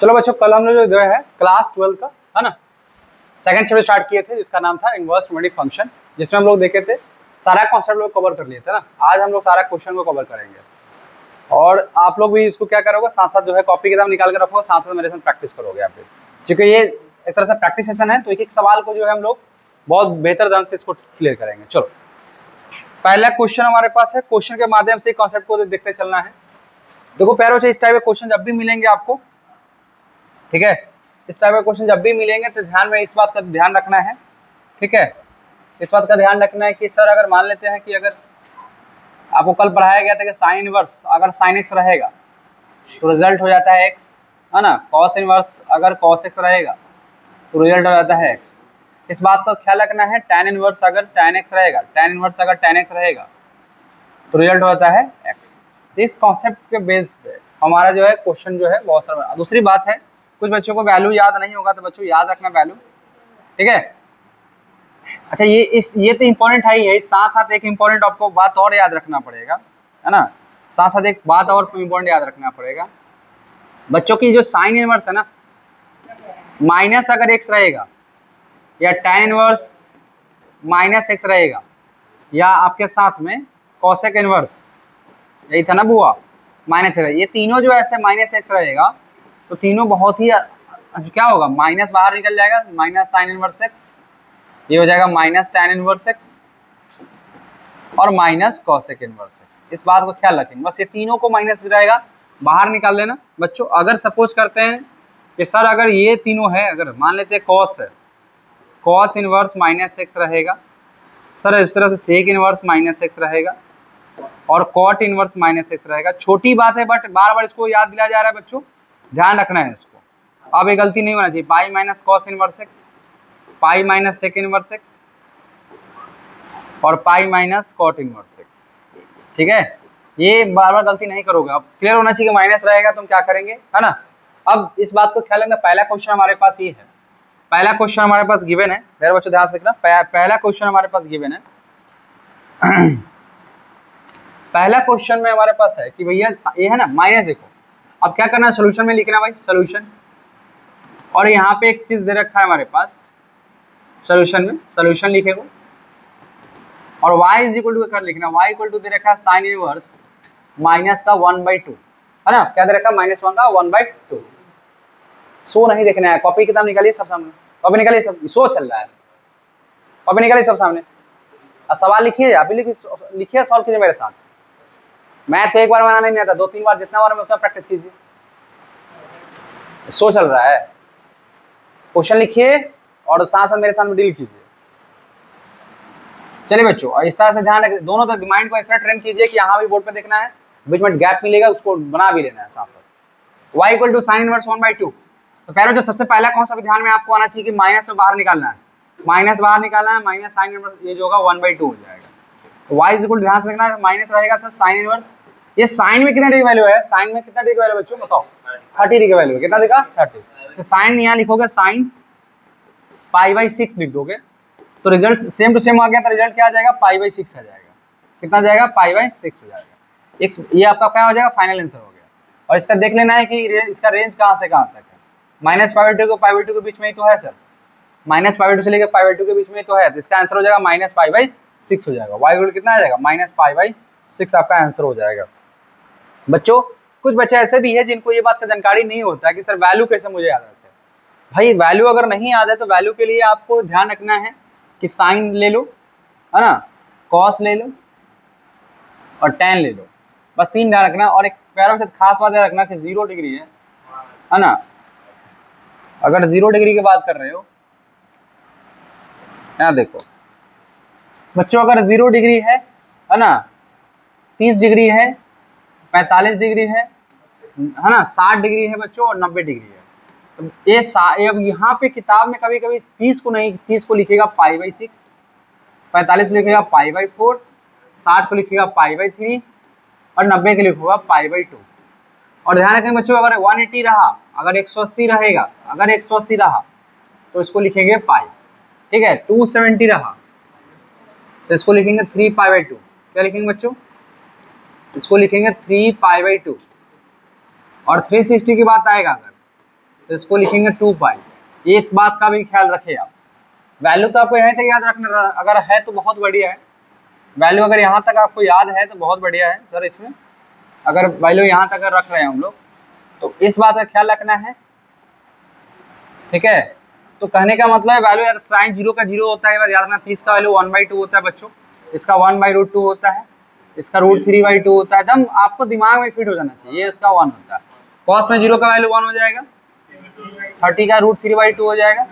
चलो बच्चों, कल हम लोग जो है क्लास 12 का है ना सेकंड चैप्टर स्टार्ट किए थे जिसका नाम था इनवर्स ट्रिमेटिक फंक्शन, जिसमें हम लोग देखे थे सारा कॉन्सेप्ट लोग कवर कर लिए थे ना। आज हम लोग सारा क्वेश्चन को कवर करेंगे और आप लोग भी इसको क्या करोगे, साथ साथ जो है कॉपी किताब निकाल कर रखोगे, साथ साथ मेरे साथ प्रैक्टिस करोगे आप भी, क्योंकि ये एक तरह से प्रैक्टिस सेशन है। तो एक एक सवाल को जो है हम लोग बहुत बेहतर ढंग से इसको क्लियर करेंगे। चलो, पहला क्वेश्चन हमारे पास है, क्वेश्चन के माध्यम से कॉन्सेप्ट को देखते चलना है। देखो प्यारों से, इस टाइप के क्वेश्चन जब भी मिलेंगे आपको, ठीक है, इस टाइप के क्वेश्चन जब भी मिलेंगे तो ध्यान में इस बात का ध्यान रखना है, ठीक है, इस बात का ध्यान रखना है कि सर अगर मान लेते हैं कि अगर आपको कल पढ़ाया गया था कि साइन इनवर्स अगर साइन एक्स रहेगा तो रिजल्ट हो जाता है एक्स, है ना। कॉस इनवर्स अगर कॉस एक्स रहेगा तो रिजल्ट हो जाता है एक्स। इस बात का ख्याल रखना है, tan इनवर्स अगर tan एक्स रहेगा, tan इनवर्स अगर tan एक्स रहेगा तो रिजल्ट होता है एक्स। इस कॉन्सेप्ट के बेस पे हमारा जो है क्वेश्चन जो है बहुत सारा। दूसरी बात है, कुछ बच्चों को वैल्यू याद नहीं होगा तो बच्चों याद रखना वैल्यू, ठीक है। अच्छा, ये तो इम्पोर्टेंट है ही है, साथ साथ एक इम्पोर्टेंट आपको बात और याद रखना पड़ेगा, है ना। साथ साथ एक बात और इम्पोर्टेंट याद रखना पड़ेगा बच्चों की, जो साइन इनवर्स है ना, माइनस अगर एक्स रहेगा या tan इनवर्स माइनस एक्स रहेगा या आपके साथ में कॉसेक इनवर्स, यही था ना बुआ, माइनस एक्स, ये तीनों जो ऐसे माइनस एक्स रहेगा तो तीनों बहुत ही क्या होगा, माइनस बाहर निकल जाएगा, माइनस साइन इनवर्स एक्स, ये हो जाएगा माइनस tan इनवर्स एक्स और माइनस कॉसेक इनवर्स एक्स। इस बात को ख्याल रखेंगे, बस ये तीनों को माइनस रहेगा बाहर निकाल लेना बच्चों। अगर सपोज करते हैं कि सर अगर ये तीनों है, अगर मान लेते हैं कॉस है, कॉस इनवर्स माइनस एक्स रहेगा सर, इस तरह से सेक इनवर्स माइनस एक्स रहेगा और कॉट इनवर्स माइनस एक्स रहेगा। छोटी बात है बट बार बार इसको याद दिलाया जा रहा है बच्चों, ध्यान रखना है इसको। अब ये गलती नहीं होना चाहिए, pi minus cos inverse x, pi minus sec inverse x और pi minus cot inverse x, ठीक है। ये बार बार गलती नहीं करोगे, अब क्लियर होना चाहिए कि माइनस रहेगा तो हम क्या करेंगे, है ना। अब इस बात को ख्याल रखना, पहला क्वेश्चन हमारे पास ये है, पहला क्वेश्चन हमारे पास गिवन है, मेरे बच्चों ध्यान से देखना, पहला क्वेश्चन हमारे पास गिवन है। पहला क्वेश्चन में हमारे पास है कि भैया ये है ना माइनस, देखो अब क्या करना है, सोल्यूशन में लिखना भाई, सोल्यूशन, और यहाँ पे एक चीज दे रखा है हमारे पास सोल्यूशन में, सोल्यूशन लिखेगा और y इज इक्वल टू कर लिखना, y इक्वल टू दे रखा है साइन इनवर्स माइनस का 1/2, है ना, क्या दे रखा है माइनस 1 का 1/2। सो नहीं देखना है, कॉपी किताब निकालिए सब सामने, कॉपी निकालिए, सब सो चल रहा है, कॉपी निकालिए सब सामने, अब सवाल लिखिए, अभी लिखिए, सॉल्व कीजिए मेरे साथ। मैथ को एक बार बनाना नहीं आता, 2-3 बार, जितना बार में उतना प्रैक्टिस कीजिए। सो चल रहा है, क्वेश्चन लिखिए और साथ साथ मेरे साथ में डील कीजिए। चलिए बच्चों, और इस तरह से ध्यान रखिए, दोनों तरफ माइंड को ऐसा ट्रेन कीजिए कि यहाँ भी बोर्ड पे देखना है, बीच में गैप मिलेगा उसको बना भी लेना है साथ साथ। y equal to sine inverse 1/2। तो पहले जो सबसे पहला कौन सा भी ध्यान में आपको आना चाहिए कि माइनस से बाहर निकालना है, माइनस बाहर निकालना है, माइनस साइन इनवर्स ये जो होगा 1/2 हो जाएगा। तो y इज इक्वल ध्यान से देखना, माइनस रहेगा सर साइन इनवर्स, ये साइन में कितना डिग्री वैल्यू है, साइन में कितना डिग्री वैल्यू बच्चों बताओ, 30 डिग्री वैल्यू, कितना देखा 30। तो साइन यहाँ लिखोगे साइन π/6 लिख दोगे तो रिजल्ट सेम टू सेम आ गया, तो रिजल्ट क्या आ जाएगा π/6 आ जाएगा, कितना जाएगा π/6 हो जाएगा। ये आपका क्या हो जाएगा, फाइनल आंसर हो गया। और इसका देख लेना है कि इसका रेंज कहाँ से कहाँ तक है, माइनस π/2 को π/2 के बीच में ही तो है सर, माइनस π/2 से लेकर π/2 के बीच में ही तो है, तो इसका आंसर हो जाएगा माइनस π/6 हो जाएगा। y कितना आ जाएगा माइनस π/6 आपका आंसर हो जाएगा। बच्चों कुछ बच्चे ऐसे भी है जिनको ये बात का जानकारी नहीं होता है कि सर वैल्यू कैसे मुझे याद रखें। भाई वैल्यू अगर नहीं याद है तो वैल्यू के लिए आपको ध्यान रखना है कि साइन ले लो, है ना, कॉस ले लो और tan ले लो, बस 3 ध्यान रखना। और एक प्यारा से खास बात याद रखना कि 0 डिग्री है ना, अगर 0 डिग्री की बात कर रहे हो, यहाँ देखो बच्चों, अगर 0 डिग्री है ना, 30 डिग्री है, 45 डिग्री है ना, 60 डिग्री है बच्चों और 90 डिग्री है। तो ये अब यहाँ पे किताब में कभी कभी 30 को नहीं, 30 को लिखेगा π/6, 45 को लिखेगा π/4, 60 को लिखेगा π/3 और 90 के लिखेगा π/2। और ध्यान रखें बच्चों, अगर 180 रहा, अगर 180 रहेगा, अगर 180 रहा तो इसको लिखेंगे पाई, ठीक है। 270 रहा तो इसको लिखेंगे 3π/2, क्या लिखेंगे बच्चों, इसको लिखेंगे 3π/2। और 360 की बात आएगा अगर तो इसको लिखेंगे 2 पाई। ये इस बात का भी ख्याल रखें आप, वैल्यू तो आपको यहाँ तक याद रखना, अगर है तो बहुत बढ़िया है, वैल्यू अगर यहाँ तक आपको याद है तो बहुत बढ़िया है सर। इसमें अगर वैल्यू यहाँ तक अगर रख रहे हैं हम लोग तो इस बात का ख्याल रखना है, ठीक है। तो कहने का मतलब है वैल्यू यार साइन 0 का 0 होता है, याद रखना। 30 का वैल्यू 1/2 होता है बच्चों, इसका 1/√2 होता है, इसका √3/2 होता है। एकदम आपको दिमाग में फिट हो जाना चाहिए, ये इसका 1 होता है। कॉस में 0 का वैल्यू 1 हो जाएगा, 30 का √3/2 हो जाएगा,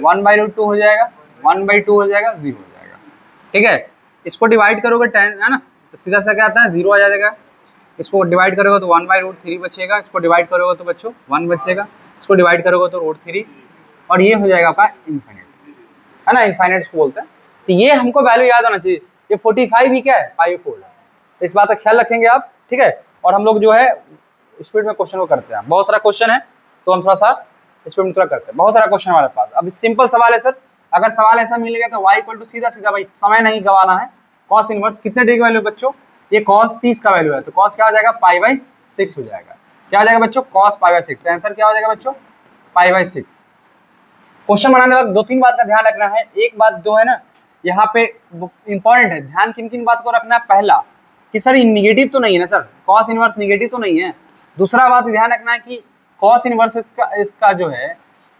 1/√2 हो जाएगा, 1/2 हो जाएगा, 0 हो जाएगा, ठीक है। इसको डिवाइड करोगे 10 है ना, तो सीधा सा क्या आता है 0 आ जाएगा। इसको डिवाइड करोगे तो 1/√3 बचेगा, इसको डिवाइड करोगे तो बच्चों 1 बचेगा, इसको डिवाइड करोगे तो √3, और ये हो जाएगा आपका इनफाइनाइट, है ना, इनफाइनाइट इसको बोलते हैं। तो ये हमको वैल्यू याद होना चाहिए। ये 45 भी क्या है, पाई फोल्ड है, तो इस बात का ख्याल रखेंगे आप, ठीक है। और हम लोग जो है स्पीड में क्वेश्चन को करते हैं, बहुत सारा क्वेश्चन है तो हम थोड़ा सा स्पीड में थोड़ा करते हैं, बहुत सारा क्वेश्चन हमारे पास। अब सिंपल सवाल है सर, अगर सवाल ऐसा मिल गया तो y इक्वल टू सीधा सीधा, भाई समय नहीं गवाना है, कॉस इनवर्स कितने डिग्री का वैल्यू बच्चों, ये कॉस 30 का वैल्यू है, तो कॉस क्या हो जाएगा पाई/6 हो जाएगा। क्या हो जाएगा बच्चों, कॉस पाई/6, आंसर क्या हो जाएगा बच्चों पाई/6। क्वेश्चन बनाने वक्त 2-3 बात का ध्यान रखना है। एक बात जो है ना यहाँ पे इंपॉर्टेंट है, ध्यान किन किन बात को रखना है। पहला कि सर निगेटिव तो नहीं है ना सर, कॉस इनवर्स निगेटिव तो नहीं है। दूसरा बात ध्यान रखना है कि कॉस इनवर्स इसका जो है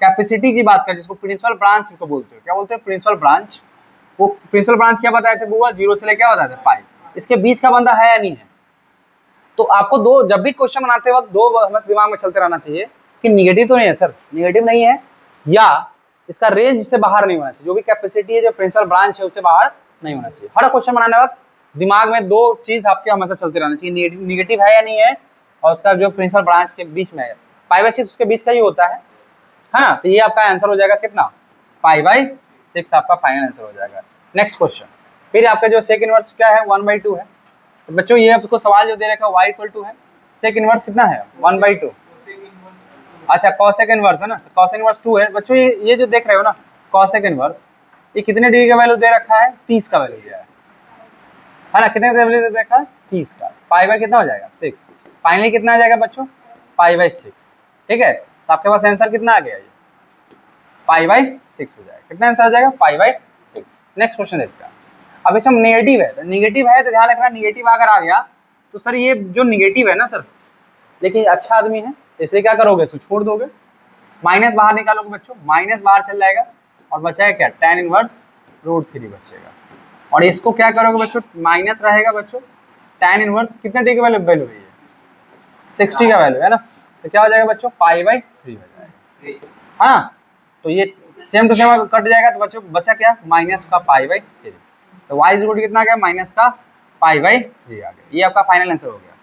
कैपेसिटी की बात कर, जिसको प्रिंसिपल ब्रांच को बोलते हो, क्या बोलते हैं प्रिंसिपल ब्रांच। वो प्रिंसिपल ब्रांच क्या बताए थे बुआ, 0 से लेकर क्या बताए थे पाई, इसके बीच का बंदा है या नहीं है। तो आपको दो, जब भी क्वेश्चन बनाते वक्त दो हमें दिमाग में चलते रहना चाहिए कि निगेटिव तो नहीं है सर, निगेटिव नहीं है, या इसका रेंज से बाहर नहीं होना चाहिए, जो भी कैपेसिटी है जो प्रिंसिपल ब्रांच है उससे बाहर नहीं होना चाहिए। हर क्वेश्चन बनाने वक्त दिमाग में दो चीज आपके हमेशा चलते रहना चाहिए, निगेटिव है या नहीं है, और उसका जो प्रिंसिपल ब्रांच के बीच में है पाई/6 उसके बीच का ही होता है ना। तो ये आपका आंसर हो जाएगा कितना, पाई/6 आपका फाइनल आंसर हो जाएगा। नेक्स्ट क्वेश्चन, फिर आपका जो सेक इनवर्स क्या है 1/2 है। तो बच्चों ये आपको सवाल जो दे रखा है y इक्वल टू है, सेक इनवर्स कितना है 1/2, अच्छा कॉसेक इनवर्स है ना, तो कॉसेक इनवर्स 2 है। बच्चों ये जो देख रहे हो ना कॉसेक इनवर्स, ये कितने डिग्री का वैल्यू दे रखा है, 30 का वैल्यू दिया है ना, कितने का वैल्यू दे रखा है 30 का, पाई कितना हो जाएगा 6, फाइनली कितना आ जाएगा बच्चों पाई/6, ठीक है। तो आपके पास आंसर कितना आ गया, ये पाई/6 हो जाएगा। कितना आंसर आ जाएगा पाई/6। नेक्स्ट क्वेश्चन देखते हैं। अब इसमें नेगेटिव है, तो नेगेटिव है तो ध्यान रखना, नेगेटिव अगर आ गया तो सर ये जो नेगेटिव है ना सर, लेकिन अच्छा आदमी है इसलिए क्या करोगे, इसको छोड़ दोगे, माइनस बाहर निकालोगे बच्चों, माइनस बाहर चल जाएगा और बचाएगा क्या tan इनवर्स √3 बचेगा। और इसको क्या करोगे बच्चों, माइनस रहेगा बच्चों, tan इनवर्स कितने डिग्री का वैल्यू है, 60 का वैल्यू है ना, तो क्या हो जाएगा बच्चों पाई/3 हो जाएगा, है ना। तो ये सेम टू सेम कट जाएगा, तो बच्चों बचा क्या माइनस का पाई/3, तो y इक्वल टू कितना आ गया माइनस का पाई/3 आ गया। ये आपका फाइनल आंसर हो गया,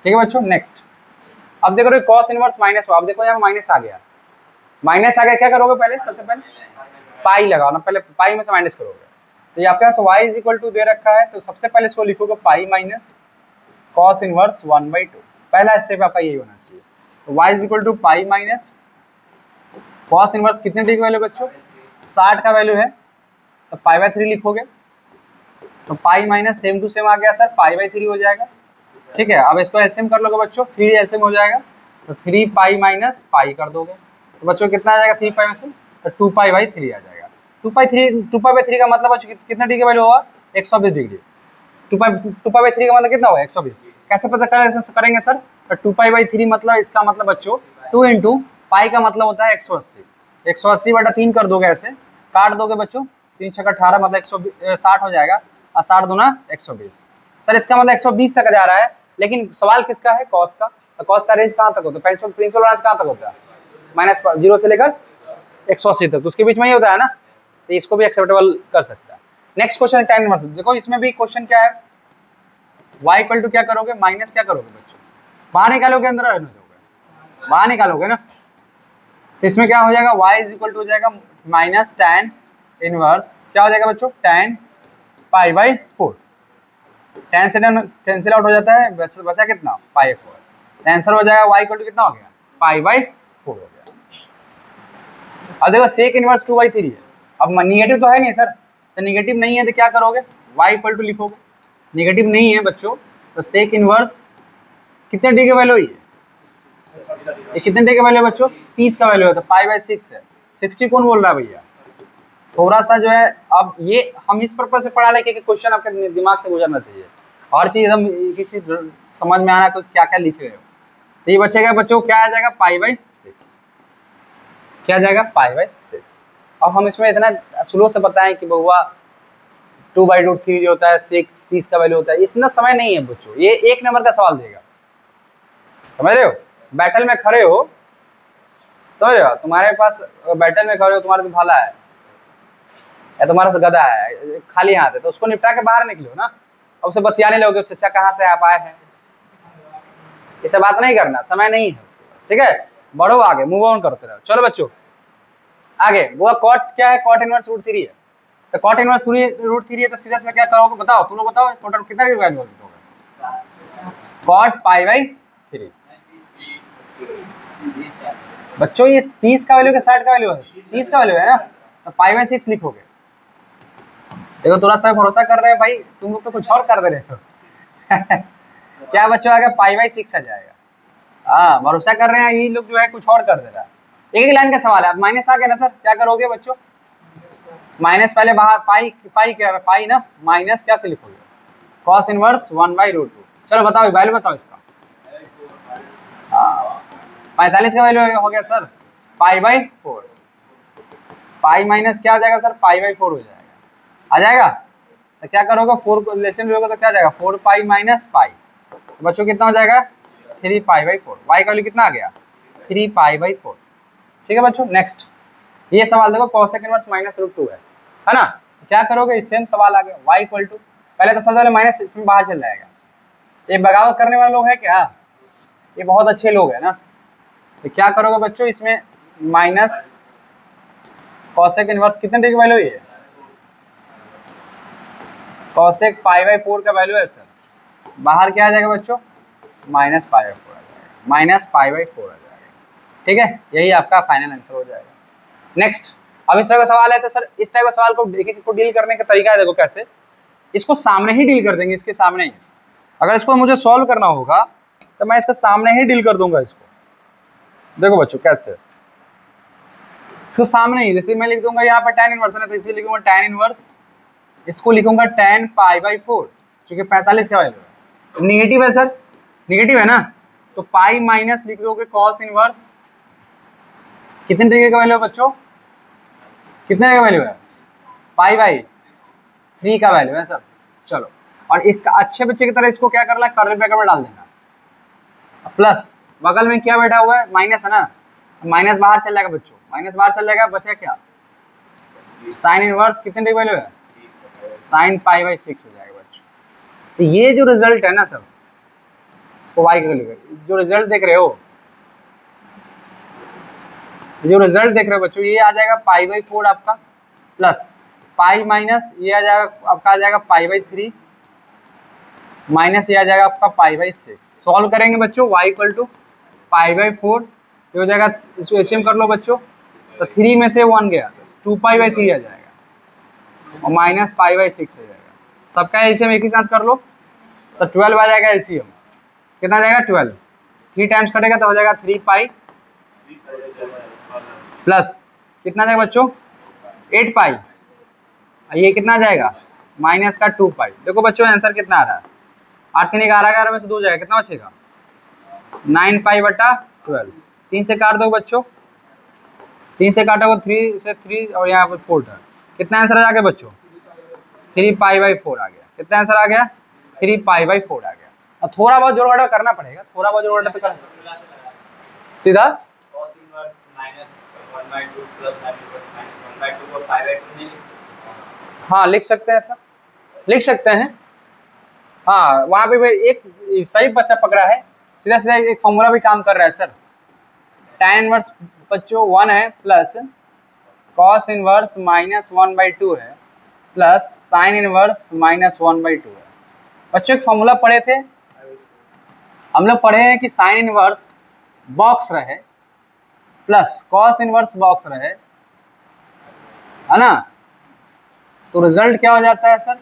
ठीक है बच्चों। नेक्स्ट अब देखो कॉस इनवर्स माइनस, अब देखो यहाँ माइनस आ गया, माइनस आ गया, क्या करोगे पहले, सबसे पहले पाई लगाओ ना, पहले पाई में से माइनस करोगे। तो ये आपके पास y इक्वल टू दे रखा है, तो सबसे पहले इसको लिखोगे पाई माइनस कॉस इनवर्स 1/2, पहला स्टेप आपका यही होना चाहिए। तो y equal to pi minus cos inverse कितने डिग्री वैल्यू बच्चों 60 का वैल्यू है, तो पाई/3 लिखोगे, तो pi minus same to same आ गया सर पाई/3 हो जाएगा, ठीक है। अब इसको एलसीएम कर लोगे बच्चों, 3 एलसीएम हो जाएगा, तो 3 पाई माइनस पाई कर दोगे, तो बच्चों कितना आ जाएगा 3 पाई में से, तो 2 पाई/3 आ जाएगा। 2 पाई/3 का मतलब बच्चों कितना डिग्री का वैल्यू होगा 120 डिग्री, 2 पाई/3 का मतलब कितना होगा 120। कैसे पता करेंगे सर, तो 2 पाई/3 मतलब इसका मतलब बच्चों 2 इंटू पाई का मतलब होता है 180, 180/3 कर दोगे, ऐसे काट दोगे बच्चों, 3 छक्का 18 मतलब 160 हो जाएगा, और 60 दूना 120। सर इसका मतलब 120 तक जा रहा है, लेकिन सवाल किसका है कॉस का, तो कॉस का रेंज कहाँ तक होता है, प्रिंसिपल ब्रांच कहाँ तक होता है -0 से लेकर 180 तक, तो उसके बीच में ही होता है ना, तो इसको भी एक्सेप्टेबल कर सकता है। नेक्स्ट क्वेश्चन tan इनवर्स, देखो इसमें भी क्वेश्चन क्या है, y इक्वल टू क्या करोगे माइनस क्या करोगे बच्चों, बाहर निकालोगे अंदर रहने दोगे, बाहर निकालोगे ना, तो इसमें क्या हो जाएगा y इक्वल टू हो जाएगा माइनस tan इनवर्स क्या हो जाएगा बच्चों tan पाई/4, tan से कैंसिल आउट हो जाता है, बचा कितना पाई/4, आंसर हो जाएगा y इक्वल टू कितना हो गया पाई/4 हो गया। अब देखो सेक इनवर्स 2/3 है, अब निगेटिव तो है नहीं सर, तो निगेटिव नहीं है तो क्या करोगे y इक्वल टू लिखोगे, निगेटिव नहीं है बच्चों, तो सेक इनवर्स कितने डिग्री वैल्यू है ये कितने टे का वैल्यू है बच्चों? 30 का वैल्यू है, तो पाई बाई 6 है। 60 कौन बोल रहा है भैया? थोड़ा सा जो है, अब ये हम इस पर्पज से पढ़ा रहे हैं कि क्वेश्चन आपके दिमाग से गुजरना चाहिए, और चीज एकदम किसी समझ में आना को क्या क्या लिख रहे हो। तो ये बचेगा बच्चों, क्या आ जाएगा? Pi by 6। क्या आ जाएगा? Pi by 6। अब हम इसमें इतना स्लो से बताएं कि बहुआ 2/√3 जो होता है, सेक 30 का वैल्यू होता है, इतना समय नहीं है बच्चों, ये 1 नंबर का सवाल देगा, समझ रहे हो? बैटल में खड़े हो, समझ रहे हो, तुम्हारे पास बैटल में खड़े हो, तुम्हारे से भाला है या तुम्हारे से गधा है, खाली हाथ है, तो उसको निपटा के बाहर निकलो ना। अब उसे बतियाने लोगे, चचा कहाँ से आप आए हैं, इसे बात नहीं करना, समय नहीं है उसके पास, ठीक है? बढ़ो आगे, मूव ऑन करते रहो। चलो बच्चों आगे, वो कॉट क्या है? कॉट इनवर्स √3 है। तो कॉट इनवर्स √3 है, तो सीधा सीधा क्या करोगे बताओ, तुम लोग बताओ, टोटल कितना वैल्यू होगा? Cot pi by 3। बच्चों ये 30 का वैल्यू है, 60 का वैल्यू है? 30 का वैल्यू है ना, तो पाई बाई 6 लिखोगे। देखो थोड़ा सा भरोसा कर रहे हैं भाई, तुम लोग तो कुछ और कर दे रहे हो। क्या बच्चों आएगा? पाई बाई 6 आ जाएगा। हाँ, भरोसा कर रहे हैं, ये लोग जो है कुछ और कर दे रहा है। एक ही लाइन का सवाल है। अब माइनस आ गया ना सर, क्या करोगे बच्चों? माइनस पहले बाहर, पाई क्या? पाई ना, माइनस क्या से लिखोगे? Cos inverse 1/√2। चलो बताओ वैल्यू बताओ इसका। 45 का वैल्यू हो गया sir, pi by 4। Pi minus क्या आ जाएगा सर? पाई बाई 4 हो जाएगा, आ जाएगा। तो क्या करोगे? 4 को लेसन लोगे तो क्या आ जाएगा? 4 पाई माइनस पाई, तो बच्चों कितना हो जाएगा? 3 पाई बाई 4। वाई का वैल्यू कितना आ गया? 3 पाई बाई 4। ठीक है बच्चों, नेक्स्ट ये सवाल देखो, कोसेक इनवर्स -√2 है ना। क्या करोगे? इस सेम सवाल आ गया, y इक्वल टू, पहले तो सबसे पहले माइनस इसमें बाहर चल जाएगा। ये बगावत करने वाले लोग हैं क्या? ये बहुत अच्छे लोग हैं ना। तो क्या करोगे बच्चों, इसमें माइनस कोसेक इनवर्स कितने डिग्री वैल्यू है? कोसेक पाई बाई 4 का वैल्यू है सर, बाहर क्या आ जाएगा बच्चों? माइनस पाई बाई 4 आ जाएगा, माइनस पाई बाई 4 आ जाएगा। ठीक है, यही आपका फाइनल आंसर हो जाएगा। नेक्स्ट, अब इस तरह का सवाल है, तो सर इस टाइप का सवाल को डील करने का तरीका है, देखो कैसे। इसको सामने ही डील कर देंगे, इसके सामने ही। अगर इसको मुझे सॉल्व करना होगा तो मैं इसके सामने ही डील कर दूंगा इसको। देखो बच्चों कैसे, इसको सामने ही, जैसे मैं लिख दूंगा यहाँ पर tan इनवर्स है, तो इसे लिखूंगा tan इनवर्स, इसको लिखूंगा tan पाई बाई 4, क्योंकि 45 का वैल्यू है। निगेटिव है सर, निगेटिव है ना, तो पाई माइनस लिख दोगे cos इनवर्स, कितने डिग्री का वैल्यू है बच्चों? कितने का वैल्यू है? पाई बाई 3 का वैल्यू है सर। चलो, और एक अच्छे बच्चे की तरह इसको क्या करना है? कर्ली ब्रैकेट में डाल देना, प्लस बगल में क्या बैठा हुआ है? माइनस है ना, माइनस बाहर चल जाएगा बच्चों, माइनस बाहर चल जाएगा, बचा क्या? साइन इनवर्स कितने डिग्री वैल्यू है? साइन पाई बाई 6 हो जाएगा बच्चों। तो ये जो रिजल्ट है ना सब, इसको वाई का लिखो, जो रिजल्ट देख रहे हो, जो रिजल्ट देख रहे हो बच्चों, ये आ जाएगा पाई बाई 4 आपका, प्लस पाई माइनस ये आ जाएगा आपका, आ जाएगा पाई बाई 3, माइनस ये आ जाएगा आपका पाई बाई 6। सॉल्व करेंगे बच्चों, y equal to pi by 4, ये हो जाएगा, इसको एचएम कर लो बच्चों, तो 3 में से 1 गया, 2 पाई बाई 3 आ जाएगा, और माइनस पाई बाई 6 आ जाएगा। सबका एलसीएम एक ही साथ कर लो, तो 12 आ जाएगा एलसीएम। कितना आ जाएगा? 12। 3 टाइम्स कटेगा तो हो जाएगा 3 पाई, प्लस कितना जाएगा बच्चों? 8 पाई, ये कितना आ जाएगा? माइनस का 2 पाई। देखो बच्चों आंसर कितना आ रहा है? 8 3 11, 11 में से 2 जाएगा, कितना बचेगा? 9 पाई बटा 12। 3 से काट दो बच्चों, 3 से काटोगे 3 से 3, और यहाँ पर 4 था। कितना आंसर आ गया बच्चों? 3 पाई बाई 4 आ गया। कितना आंसर आ गया? 3 पाई बाई 4 आ गया। और थोड़ा बहुत जोड़ घटा करना पड़ेगा, थोड़ा बहुत जोड़ घटा तो करना सीधा। हाँ लिख सकते हैं सर, लिख सकते हैं। हाँ वहाँ पे एक सही बच्चा पकड़ा है, सीधा सीधा एक फॉर्मूला भी काम कर रहा है सर। tan इनवर्स बच्चों 1 है, प्लस cos इनवर्स -1/2 है, प्लस sin इनवर्स -1/2 है। बच्चों एक फॉर्मूला पढ़े थे हम लोग, पढ़े हैं कि sin इनवर्स बॉक्स रहे प्लस cos इनवर्स बॉक्स रहे, है ना, तो रिजल्ट क्या हो जाता है सर?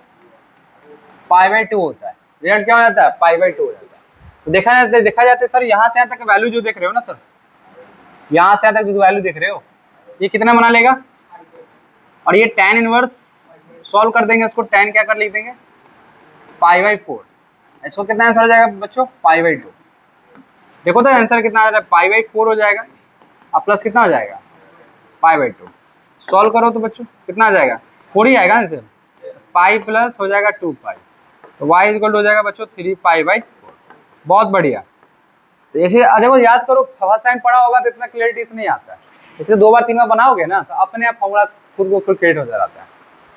पाई बाई 2 होता है। रिजल्ट क्या हो जाता है? पाई बाई 2 हो जाता है। तो देखा जाता है सर, यहाँ से यहाँ तक वैल्यू जो देख रहे हो ना सर, यहाँ से यहाँ तक जो वैल्यू देख रहे हो, ये कितना बना लेगा, और ये tan इनवर्स सॉल्व कर देंगे इसको, tan क्या कर लिख देंगे, π/4। इसको कितना आंसर हो जाएगा बच्चों, π/2। देखो तो आंसर कितना आ रहा है, π/4 हो जाएगा, अब प्लस कितना हो जाएगा, π/2। सॉल्व करो तो बच्चों कितना आ जाएगा, 4 ही आएगा आंसर, पाई प्लस हो जाएगा 2π, तो y इक्वल हो जाएगा बच्चों 3π/4। बहुत बढ़िया। तो ऐसे देखो याद करो, फर्स्ट टाइम पढ़ा होगा तो इतना क्लियरिटी नहीं आता है, इसलिए 2 बार 3 बार बनाओगे ना तो अपने आप फॉर्मूला खुद को खुद क्रिएट हो जाता है।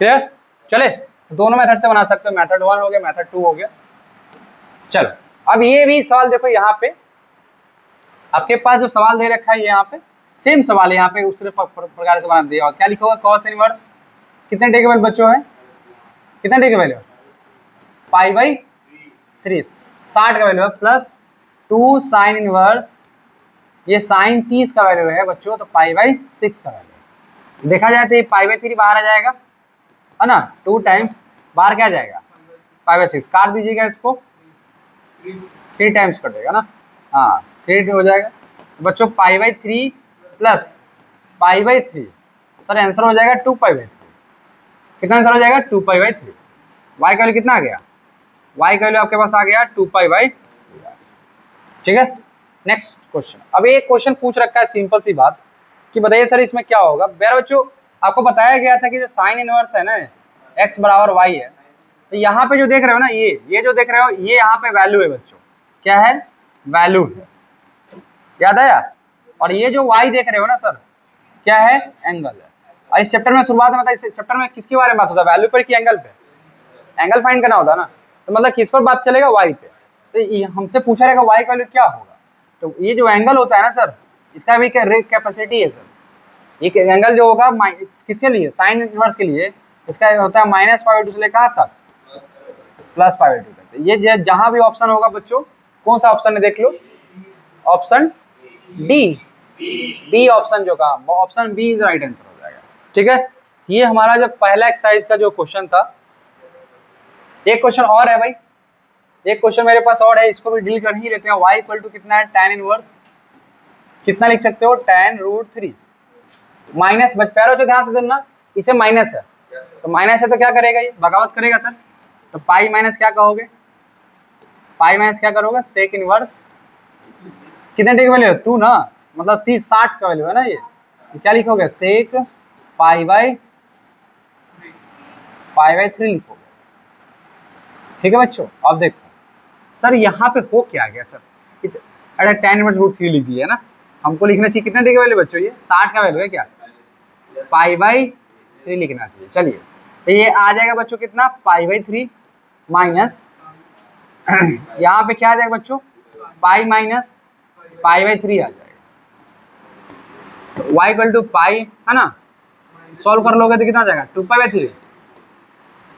क्लियर, चले दोनों मेथड से बना सकते हो, मेथड 1 हो गया, मेथड 2 हो गया। चलो अब ये भी सवाल देखो, यहाँ पे आपके पास जो सवाल दे रखा है यहाँ पे सेम सवाल है, यहाँ पे उस प्रकार से बना दिया। और क्या लिखा होगा, कॉस इनवर्स कितने टेकेबल बच्चों है, कितने टेकेबल है, π/3 60 का वैल्यू है, प्लस 2 साइन इनवर्स, ये साइन 30 का वैल्यू है बच्चों, तो π/6 का वैल्यू देखा जाए तो ये π/3 बाहर आ जाएगा, है ना, 2 टाइम्स बाहर क्या आ जाएगा, π/6 काट दीजिएगा इसको, 3 टाइम्स कटेगा ना, हाँ 3 हो जाएगा बच्चों, π/3 प्लस π/3, सर आंसर हो जाएगा 2π/3। कितना आंसर हो जाएगा, 2π/3। y का वैल्यू कितना आ गया, y का वैल्यू आपके पास आ गया 2π/3। ठीक है, नेक्स्ट क्वेश्चन। अब एक क्वेश्चन पूछ रखा है सिंपल सी बात कि बताइए सर इसमें क्या होगा। मेरे बच्चों आपको बताया गया था कि जो साइन इनवर्स है ना, x बराबर y है, तो यहाँ पे जो देख रहे हो ना, ये जो देख रहे हो, ये यहाँ पे वैल्यू है बच्चों, क्या है, वैल्यू है, याद आया। और ये जो y देख रहे हो ना सर, क्या है, एंगल है। और इस चैप्टर में शुरुआत में था, इस चैप्टर में किसके बारे में बात होता है, वैल्यू पर कि एंगल पे, एंगल फाइंड करना होता है ना, तो मतलब किस पर बात चलेगा, y पे। तो हमसे पूछा रहेगा y का वैल्यू क्या होगा, तो ये जो एंगल होता है ना सर, इसका भी कैपेसिटी है सर, ये एंगल जो होगा किसके लिए, साइन इनवर्स के लिए, इसका होता है -π/2 से लेकर कहाँ तक, +π/2 तक। ये जहां भी ऑप्शन होगा बच्चों, कौन सा ऑप्शन है देख लो, ऑप्शन डी ऑप्शन जो कहा, option B is right answer हो जाएगा। ठीक है, ये हमारा जो पहला एक्सरसाइज का जो क्वेश्चन था। एक क्वेश्चन और है भाई, एक क्वेश्चन मेरे पास और है, इसको भी डील कर ही लेते हैं। y इक्वल टू कितना है, tan इनवर्स कितना लिख सकते हो, tan√3 माइनस, पैरों से ध्यान से देना, इसे माइनस है, तो माइनस है तो क्या करेगा, ये बगावत करेगा सर, तो पाई माइनस क्या कहोगे, पाई माइनस क्या करोगे, सेक इनवर्स कितने टी का वैल्यू है, 2 ना, मतलब 60 का वैल्यू है ना, ये क्या लिखोगे, सेक π/3 लिखोगे। ठीक है बच्चों, अब देखो सर यहाँ पे हो क्या गया सर, अरे tan−√3 लिख दिया है ना, हमको लिखना चाहिए कितने टी का वैल्यू बच्चों, ये 60 का वैल्यू है, क्या π/3 लिखना चाहिए। चलिए तो ये आ जाएगा बच्चों कितना, π/3 माइनस, यहाँ पे क्या आ जाएगा बच्चों, पाई माइनस π/3 आ जाएगा, तो y इक्वल टू पाई है ना, सॉल्व कर लोगे तो कितना आ जाएगा, 2π/3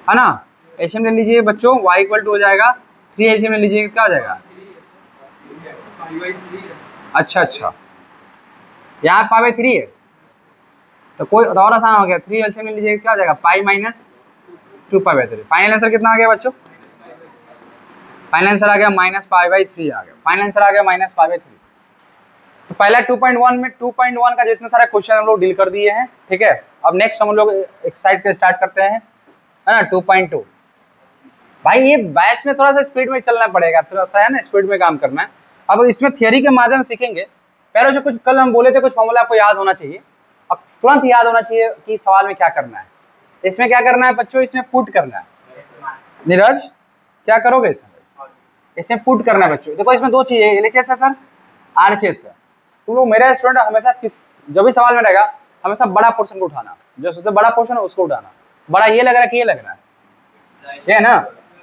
है ना। ऐसे में ले लीजिए बच्चों, y इक्वल टू हो जाएगा 3, ऐसे में लीजिए क्या हो जाएगा, अच्छा यहाँ π/3 है, तो कोई और आसान हो गया, 3 एलसीएम में लीजिए क्या हो जाएगा, पाई माइनस 2π/3। फाइनल आंसर कितना आ गया बच्चों, फाइनल आंसर आ गया -π/3 आ गया, फाइनल आंसर आ गया -π/3। तो पहला 2.1 में 2.1 का जितने सारे क्वेश्चन हम लोग डील कर दिए हैं। ठीक है, अब नेक्स्ट हम लोग एक्सरसाइज के स्टार्ट करते हैं, है ना, 2.2। भाई ये बैच में थोड़ा सा स्पीड में चलना पड़ेगा, थोड़ा सा है ना, स्पीड में काम करना है। अब इसमें थियरी के माध्यम से सीखेंगे। पहले जो कुछ कल हम बोले थे, कुछ फॉर्मूला आपको याद होना चाहिए, अब तुरंत याद होना चाहिए कि सवाल में क्या करना है। इसमें क्या करना है बच्चों, इसमें पुट करना है। नीरज क्या करोगे इसमें पुट करना है बच्चों। देखो इसमें 2 चीजें, एलएचएस है सर, आरएचएस है। तुम लोग मेरा स्टूडेंट हमेशा जो भी सवाल में रहेगा, हमेशा बड़ा पोर्शन को उठाना, जो सबसे बड़ा पोर्शन है उसको उठाना। बड़ा ये लग रहा है कि ये लग रहा है, ये है ना,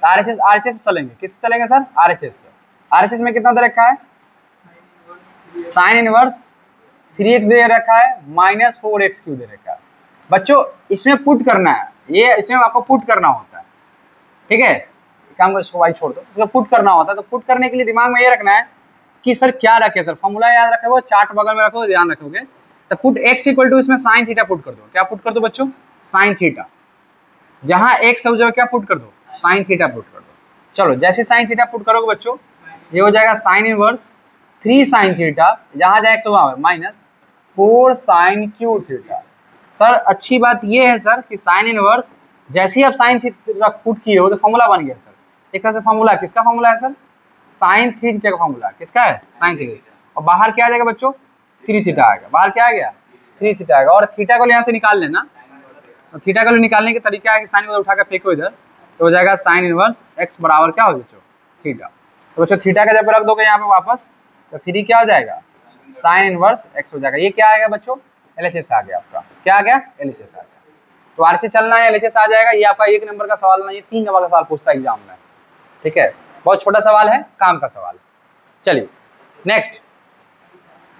आरएचएस से चलेंगे। किस चलेंगे सर, आरएचएस से। आरएचएस में कितना दे रखा है, साइन इनवर्स 3x दे रखा है, -4x³ दे रखा है। बच्चों इसमें पुट करना है, ये इसमें आपको पुट करना होता है। ठीक है, काम इसको वाई छोड़ दो, इसको पुट करना होता है। तो पुट करने के लिए दिमाग में ये रखना है कि सर क्या रखे, सर फॉर्मूला याद रखे, वो चार्ट बगल में रखो, ध्यान रखोगे। तो पुट x इक्वल टू इसमें साइन थीटा पुट कर दो। क्या पुट कर दो बच्चों, साइन थीटा। जहां x हो जाए क्या पुट कर दो, साइन थीटा पुट कर दो। चलो जैसे साइन थीटा पुट करोगे बच्चों, ये हो जाएगा साइन इनवर्स 3 साइन थीटा, जहां जाए x वहां minus 4 sine Q theta. Sir अच्छी बात ये है सर कि साइन इनवर्स जैसे ही आप साइन थीटा पुट किए हो तो फॉर्मूला बन गया सर। एक तरह से फॉर्मूला किसका फॉर्मूला है सर? साइन 3 थीटा का फॉर्मूला किसका है? Sine theta. और बाहर क्या आ जाएगा बच्चों? 3 थीटा आएगा। बाहर क्या आ गया? 3 थीटा आएगा। और थीटा को यहाँ से निकाल लेना। तो थीटा को निकालने का तरीका है कि साइन को उठा कर फेंको इधर, तो हो जाएगा साइन इनवर्स x बराबर क्या हो बच्चों? थीटा। तो बच्चों थीटा का जब रख दोगे यहाँ पे वापस तो 3 क्या हो जाएगा? साइन इनवर्स x हो जाएगा। ये क्या आएगा बच्चों? LHS आ गया आपका। क्या आ गया? LHS आ गया। तो RHS चलना है, LHS आ जाएगा। ये आपका 1 नंबर का सवाल नहीं, 3 नंबर का सवाल पूछता है एग्जाम में। ठीक है, बहुत छोटा सवाल है, काम का सवाल। चलिए नेक्स्ट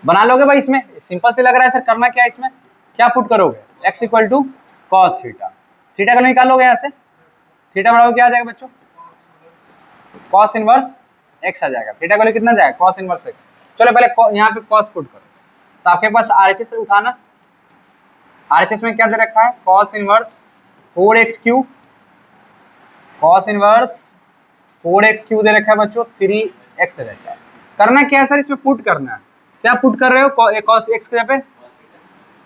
बना लोगे भाई। इसमें सिंपल से लग रहा है सर। करना क्या है इसमें? क्या पुट करोगे? x equal to cos theta. Theta का निकालोगे यहाँ से। थीटा बराबर क्या आ जाएगा बच्चों? कॉस इनवर्स x आ जाएगा। थीटा को कितना जाएगा? Cos inverse x। चलो पहले यहाँ पे कॉस पुट करो। तो आपके पास RHS से उठाना। RHS में क्या दे रखा है? Cos inverse 4x Q. Cos inverse 4x Q दे रखा है बच्चों, 3x दे रखा है। करना क्या है सर? इसमें पुट करना है। क्या पुट कर रहे हो? कॉस x के जगह पे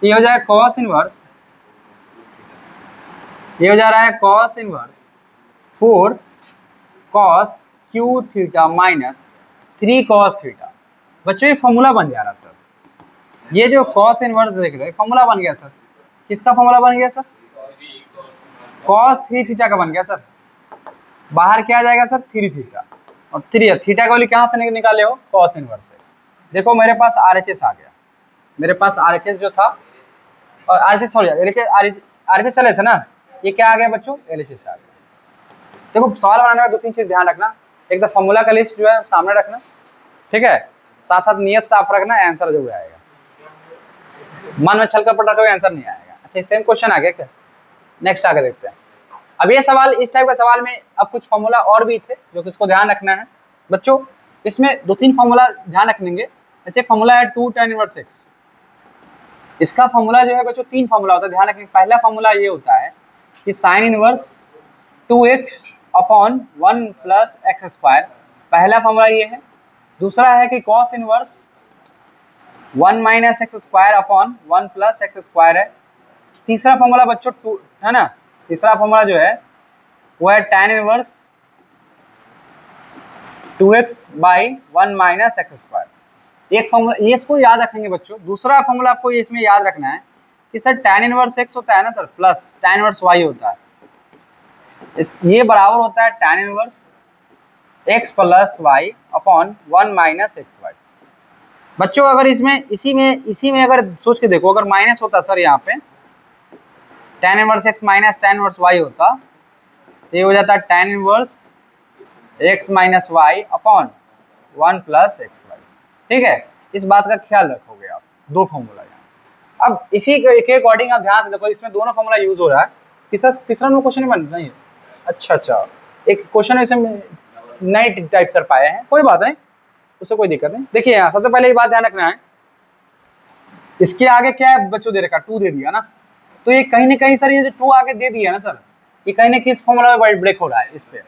ये हो जाएगा कॉस इनवर्स, ये हो जा रहा है cos inverse 4 cos Q theta minus 3 cos theta. बच्चों ये फॉर्मूला बन जा रहा सर। ये जो कॉस इनवर्स देख रहे हैं फॉर्मूला बन गया सर। किसका फॉर्मूला बन गया सर? कॉस 3 थीटा का बन गया सर। बाहर क्या आ जाएगा सर? 3 थीटा। और 3 थीटा को कहाँ से निकाले हो? Cos inverse x। देखो मेरे पास RHS आ गया। मेरे पास RHS जो था, और RHS सॉरी RHS चले थे ना, ये क्या आ गया बच्चों? LHS आ गया। देखो सवाल बनाने में 2-3 चीज ध्यान रखना। एक तो फॉर्मूला का लिस्ट जो है सामने रखना, ठीक है, साथ साथ नियत साफ रखना, आंसर जो आएगा। मन में छलकर पड़ रखोगे आंसर नहीं आएगा। अच्छा सेम क्वेश्चन आ गया क्या? नेक्स्ट आगे देखते हैं। अब ये सवाल, इस टाइप का सवाल में अब कुछ फॉर्मूला और भी थे जो कि इसको ध्यान रखना है बच्चों। इसमें 2-3 फॉर्मूला ध्यान रखेंगे। जैसे फॉर्मूला है 2 tan इनवर्स x। इसका फॉर्मूला जो है बच्चों 3 फॉर्मूला होता है, ध्यान रखेंगे। पहला फॉर्मूला ये होता है कि sine inverse 2x upon 1 plus x square, पहला फॉर्मूला ये है। दूसरा है कि cos inverse 1 minus x square upon 1 plus x square है। तीसरा फॉर्मूला बच्चों 2 है ना, तीसरा फॉर्मूला जो है वो है tan inverse 2x by 1 minus x square. एक फॉर्मूला ये इसको याद रखेंगे बच्चों। दूसरा फॉर्मूला आपको ये इसमें याद रखना है कि सर tan इनवर्स x होता है ना sir, plus tan inverse y होता है। ये बराबर होता है tan inverse x plus y upon 1 minus x y. बच्चों अगर इसमें इसी में अगर सोच के देखो, अगर माइनस होता सर यहाँ पे tan inverse x minus tan inverse y होता, तो ये हो जाता है tan inverse x minus y upon 1 plus x y. ठीक है, इस बात का ख्याल रखोगे आप। 2 फॉर्मूला यहाँ। अब इसी के अकॉर्डिंग आप ध्यान से देखो, इसमें दोनों फॉर्मूला यूज हो रहा है। तीसरा नंबर क्वेश्चन नहीं बन नहीं। अच्छा एक क्वेश्चन इसमें नहीं टाइप कर पाए हैं, कोई बात नहीं, उससे कोई दिक्कत नहीं। देखिए यहाँ सबसे पहले ये बात ध्यान रखना है, इसके आगे क्या है बच्चों दे रखा? 2 दे दिया ना, तो ये कहीं ना कहीं सर ये जो 2 आगे दे दिया ना सर, ये कहीं ना कहीं इस फॉर्मूला में ब्रेक हो रहा है इस पे।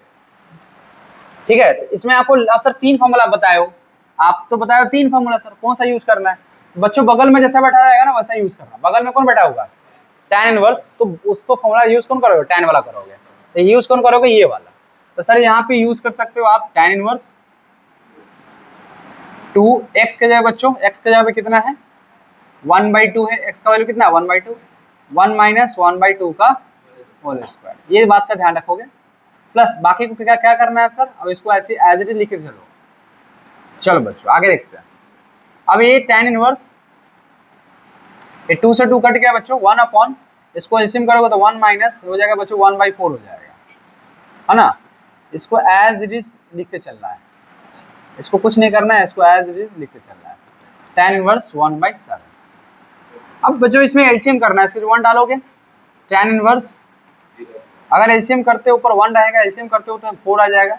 ठीक है, तो इसमें आपको आप सर 3 फॉर्मूला बताए हो, आप तो बताए हो 3 फॉर्मूला सर, कौन सा यूज करना है? बच्चों बगल में जैसा बैठा रहेगा ना वैसा यूज करना। बगल में कौन बैठा होगा? tan इनवर्स, तो उसको फॉर्मूला यूज कौन करोगे? tan वाला करोगे। तो यूज कौन करोगे? ये वाला। तो सर यहाँ पे यूज कर सकते हो आप tan इनवर्स 2x के जगह बच्चों, x के जगह पे कितना है? 1/2 है। x का वैल्यू कितना है? 1/2, 1 माइनस 1/2 का होल स्क्वायर। ये बात का ध्यान रखोगे। प्लस बाकी को क्या क्या करना है सर? अब इसको ऐसे एज इट इज लिख के चलो। चलो बच्चों आगे देखते हैं। अब ये tan इनवर्स, ये 2 से 2 कट गया बच्चों, 1 अपॉन, इसको एलसीएम करोगे तो 1 माइनस हो जाएगा बच्चों 1/4 हो जाएगा, है ना। इसको एज इट इज लिख के चलना है, इसको कुछ नहीं करना है, इसको एज इट इज लिख के चलना है। tan inverse 1/7। अब बच्चों इसमें एलसीएम करना है, इसके 1 डालोगे, tan इनवर्स अगर एलसीएम करते हो ऊपर 1 रहेगा, एलसीएम करते हो तो 4 आ जाएगा,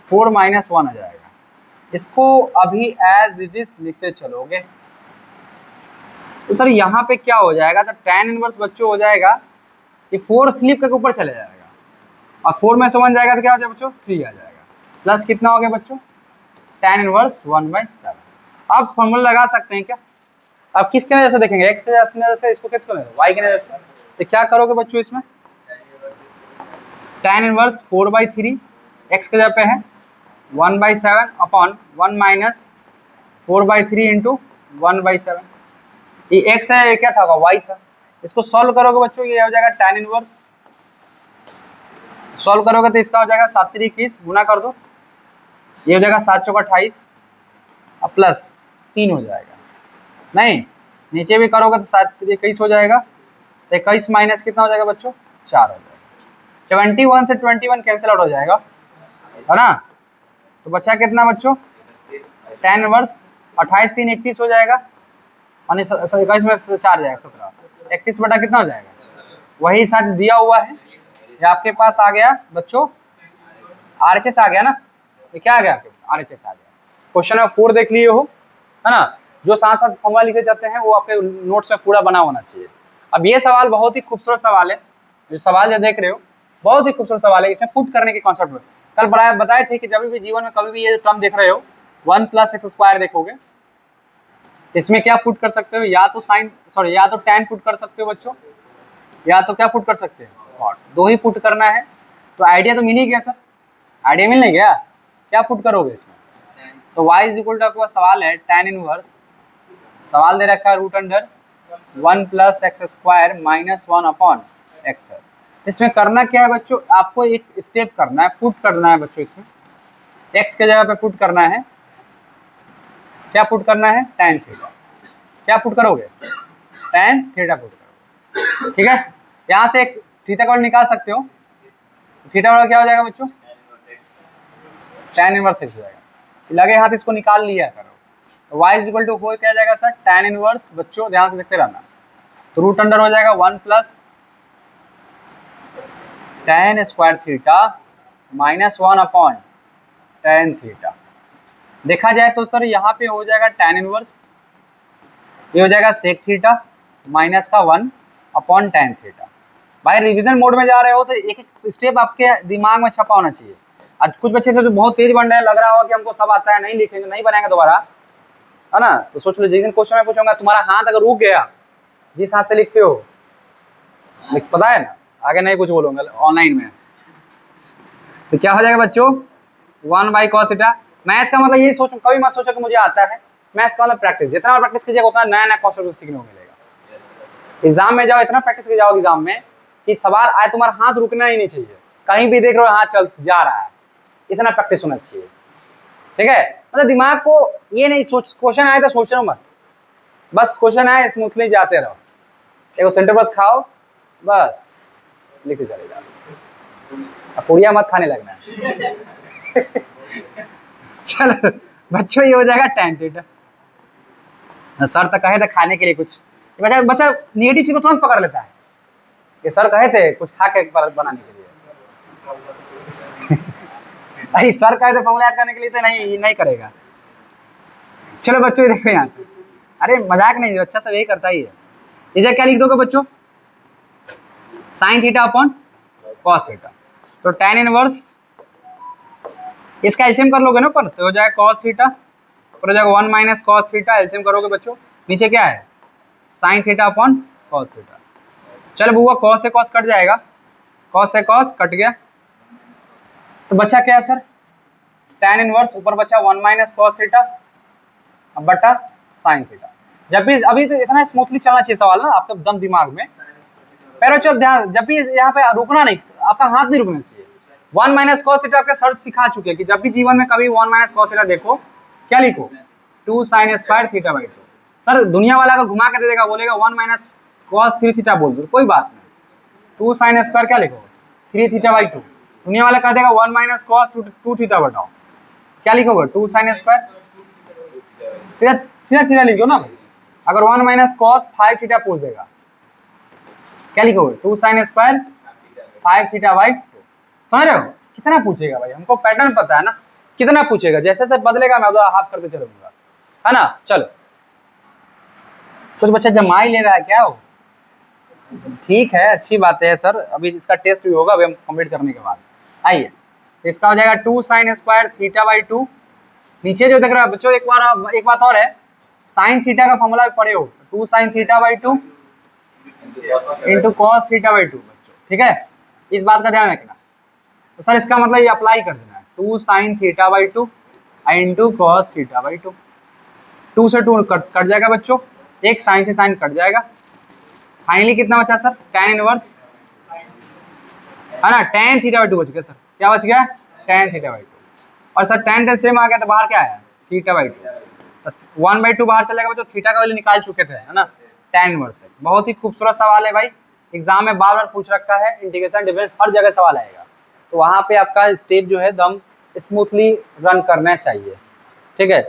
4 माइनस 1 आ जाएगा। इसको अभी एज इट इज लिखते चलोगे तो सर यहाँ पे क्या हो जाएगा? तो tan इनवर्स बच्चों हो जाएगा कि 4 फ्लिप करके ऊपर चले जाएगा, और 4 में से 1 जाएगा तो क्या हो जाएगा बच्चों? 3 आ जाएगा। प्लस कितना हो गया बच्चों? tan inverse 1/7। अब फॉर्मूला लगा सकते हैं क्या? अब किसके नजर से देखेंगे, x के नजर से, इसको किसको नजर, y के नजर से। तो क्या करोगे बच्चों इसमें, tan इनवर्स 4/3 x के जगह पे है 1/7 अपॉन 1 माइनस 4/3 इंटू 1/7। ये x है, ये क्या था, y था। इसको सॉल्व करोगे बच्चों, ये हो जाएगा tan इनवर्स, सॉल्व करोगे तो इसका हो जाएगा 7 3 21, गुना कर दो, ये हो जाएगा 7 चौका 28 और प्लस 3 हो जाएगा, नहीं नीचे भी करोगे तो 7 3 21 हो जाएगा, तो 21 माइनस कितना हो जाएगा बच्चों, 4 हो जाएगा। 21 से 21 कैंसिल आउट हो जाएगा, है ना। तो बचा कितना बच्चों, tan इनवर्स 28 3 31 हो जाएगा, और 21 में 4 जाएगा 17, 31 बटा कितना हो जाएगा, वही साथ दिया हुआ है। ये आपके पास आ गया बच्चों RHS आ गया ना, ये क्या आ गया आपके पास, RHS आ गया। क्वेश्चन नंबर 4 देख लिए हो, है ना। जो साथ साथ फॉर्मूला लिखे जाते हैं वो आपके नोट्स में पूरा बना होना चाहिए। अब ये सवाल बहुत ही खूबसूरत सवाल है, जो सवाल जो देख रहे हो बहुत ही खूबसूरत सवाल है। इसमें पुट करने के कॉन्सेप्ट में कल बताए थे कि जब भी जीवन में कभी भी ये टर्म देख रहे हो 1 + x² देखोगे, इसमें क्या पुट कर सकते हो, या तो साइन सॉरी या तो tan पुट कर सकते हो बच्चों, या तो क्या पुट कर सकते हो, कॉट। दो ही पुट करना है। तो आइडिया तो मिल ही गया सर, आइडिया मिल नहीं गया, क्या पुट करोगे इसमें। तो y = आपका सवाल है tan इनवर्स, सवाल दे रखा है √1 + x² - 1 अपॉन x है। इसमें करना क्या है बच्चों, आपको एक स्टेप करना है, पुट करना है बच्चों। इसमें x के जगह पे पुट करना है, क्या पुट करना है, tan थीटा। क्या पुट करोगे, tan थीटा पुट करोगे, ठीक है। यहाँ से x थीटा का निकाल सकते हो, थीटा वाला क्या हो जाएगा बच्चों, tan इनवर्स x हो जाएगा। लगे हाथ इसको निकाल लिया करो। तो y = हो क्या जाएगा सर, tan इनवर्स, बच्चों ध्यान से देखते रहना, तो √अंडर हो जाएगा 1 + tan² theta - 1 upon tan theta. देखा जाए तो सर यहाँ पे हो जाएगा tan इनवर्स, ये हो जाएगा sec थीटा माइनस का 1 अपॉन tan थीटा। भाई रिवीजन मोड में जा रहे हो तो एक एक स्टेप आपके दिमाग में छपा होना चाहिए। आज कुछ बच्चे से जो बहुत तेज बन रहे हैं, लग रहा होगा कि हमको सब आता है, नहीं लिखेंगे, नहीं बनाएंगे दोबारा, है ना। तो सोच लो, जिस दिन क्वेश्चन में पूछूंगा तुम्हारा हाथ अगर रुक गया, जिस हाथ से लिखते हो, पता है ना, आगे नहीं कुछ बोलूंगा ऑनलाइन में, तो क्या हो जाएगा बच्चों, 1/cos थीटा। मैथ का मतलब ये सोचो, कभी मत सोचो कि मुझे आता है। मैथ का मतलब प्रैक्टिस, जितना प्रैक्टिस कीजिएगा उतना नया नया कॉन्सेप्ट सीखने को मिलेगा। एग्जाम में जाओ, इतना प्रैक्टिस कर जाओ एग्जाम में कि सवाल आए तुम्हारा हाथ रुकना ही नहीं चाहिए, कहीं भी देख रहे हो हाथ चल जा रहा है, इतना प्रैक्टिस होना चाहिए, ठीक है। मतलब दिमाग को ये नहीं सोच, क्वेश्चन आए तो सोचना मत, बस क्वेश्चन आए स्मूथली जाते रहो, एक सेंटर बस खाओ, बस लिखते चले जाओ, पूड़िया मत खाने लगना है। चलो बच्चों, ये हो जाएगा tan थीटा। सर तो कहे थे खाने के लिए कुछ, बच्चा नेगेटिव चीज को तुरंत पकड़ लेता है, ये सर कहे थे कुछ खा के बनाने के लिए। अरे सर कहे थे फॉर्मूला याद करने के लिए, तो नहीं करेगा। चलो बच्चों देखो यहाँ पे, अरे मजाक नहीं, अच्छा सब यही करता ही है। इसे क्या लिख दोगे बच्चों, sin theta upon cos theta. तो tan इनवर्स, इसका एलसीएम कर लोगे ना ऊपर, तो हो जाएगा cos थीटा, ऊपर हो जाएगा 1 - cos थीटा, एलसीएम करोगे बच्चों, नीचे क्या है, sin theta upon cos theta. चल बुआ, cos से cos कट जाएगा, cos से cos कट गया, तो बचा क्या है सर, tan इनवर्स, ऊपर बचा 1 - cos थीटा अब बटा sin थीटा। जब भी अभी तो इतना स्मूथली चलना चाहिए सवाल ना आपके दम दिमाग में, पैरों चुप ध्यान, जब भी यहाँ पे रुकना नहीं, आपका हाथ नहीं रुकना चाहिए। 1 - cos थीटा आपके सर सिखा चुके हैं कि जब भी जीवन में कभी 1 - cos थीटा देखो, क्या लिखो, 2 sin² थीटा/2। सर दुनिया वाला अगर घुमा के दे देगा, बोलेगा 1 - cos 3 थीटा बोल दो, कोई बात नहीं, 2 sin² क्या लिखो, 3 थीटा/2। दुनिया वाला कह देगा 1 - cos 2 थीटा बताओ, क्या लिखोगे, 2 sin²। सीधा सीधा लिख दो ना भाई। अगर 1 - cos 5 थीटा पूछ देगा, क्या लिखोगे, 2 sin² 5 थीटा/2। समझ रहे हो, कितना पूछेगा भाई, हमको पैटर्न पता है ना, कितना पूछेगा, जैसे जैसे बदलेगा मैं उधर हाथ करते चलूंगा, है ना। चलो कुछ बच्चा जमा ही ले रहा है क्या, हो ठीक है, अच्छी बात है सर, अभी इसका टेस्ट भी होगा, अभी हम कंप्लीट करने के बाद। आइए, तो इसका हो जाएगा 2 sin² थीटा/2 नीचे जो देख रहे हो बच्चों, एक बात और है, साइन थीटा का फॉर्मूला पढ़े हो, 2 sin theta by 2 into cos theta by 2 बच्चों, ठीक है, इस बात का ध्यान रखना। तो सर इसका मतलब ये अप्लाई कर देना है, 2 sin theta by 2 into cos theta by 2, 2 से 2 कट जाएगा बच्चों, एक साइन से साइन कट जाएगा, फाइनली कितना बचा सर, tan इनवर्स है ना, tan थीटा बाई 2 बच गया सर, क्या बच गया, tan थीटा बाई 2, और सर tan सेम आ गया तो बाहर क्या आया, थीटा बाई 2, 1/2 बाहर चलेगा बच्चों, थीटा का वैल्यू निकाल चुके थे है ना, tan इनवर्स से। बहुत ही खूबसूरत सवाल है भाई, एग्जाम में बार बार पूछ रखा है, इंटीग्रेशन डिफरेंस हर जगह सवाल आएगा, तो वहां पे आपका स्टेप जो है दम स्मूथली रन करना चाहिए, ठीक है।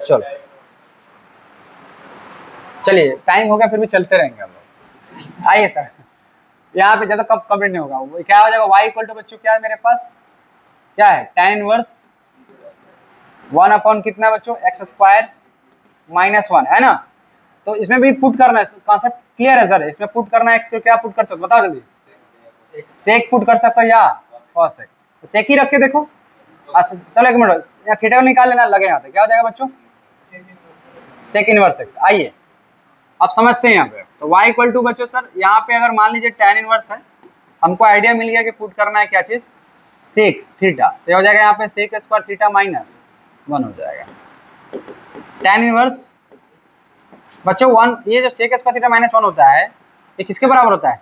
चलिए टाइम हो गया, फिर भी चलते रहेंगे हम लोग। आइए सर, यहाँ पे जब तक कब कंप्लीट नहीं होगा, वो क्या हो जाएगा, y इक्वल टू बच्चों क्या है मेरे पास, क्या है, tan इनवर्स 1 अपॉन कितना बच्चों, x स्क्वायर माइनस 1 है ना। तो इसमें भी पुट करना है, कॉन्सेप्ट क्लियर है सर, इसमें पुट करना है, x को क्या पुट कर सकते हो बताओ जल्दी, सेक पुट कर सकते हो या cos सेक, सेक ही रख के देखो। चलो एक मिनट, यहाँ थीटा को निकाल लेना, लगे यहाँ पे क्या हो जाएगा बच्चों, सेक इनवर्स x। आइए अब समझते हैं यहाँ पे, तो y इक्वल टू बच्चों सर, यहाँ पे अगर मान लीजिए tan इनवर्स है, हमको आइडिया मिल गया कि पुट करना है क्या चीज, सेक थीटा, तो हो जाएगा यहाँ पे सेक स्क्वायर थीटा माइनस 1 हो जाएगा, tan इनवर्स बच्चों 1, ये जो सेक स्क्वायर थीटा माइनस 1 होता है, ये किसके बराबर होता है,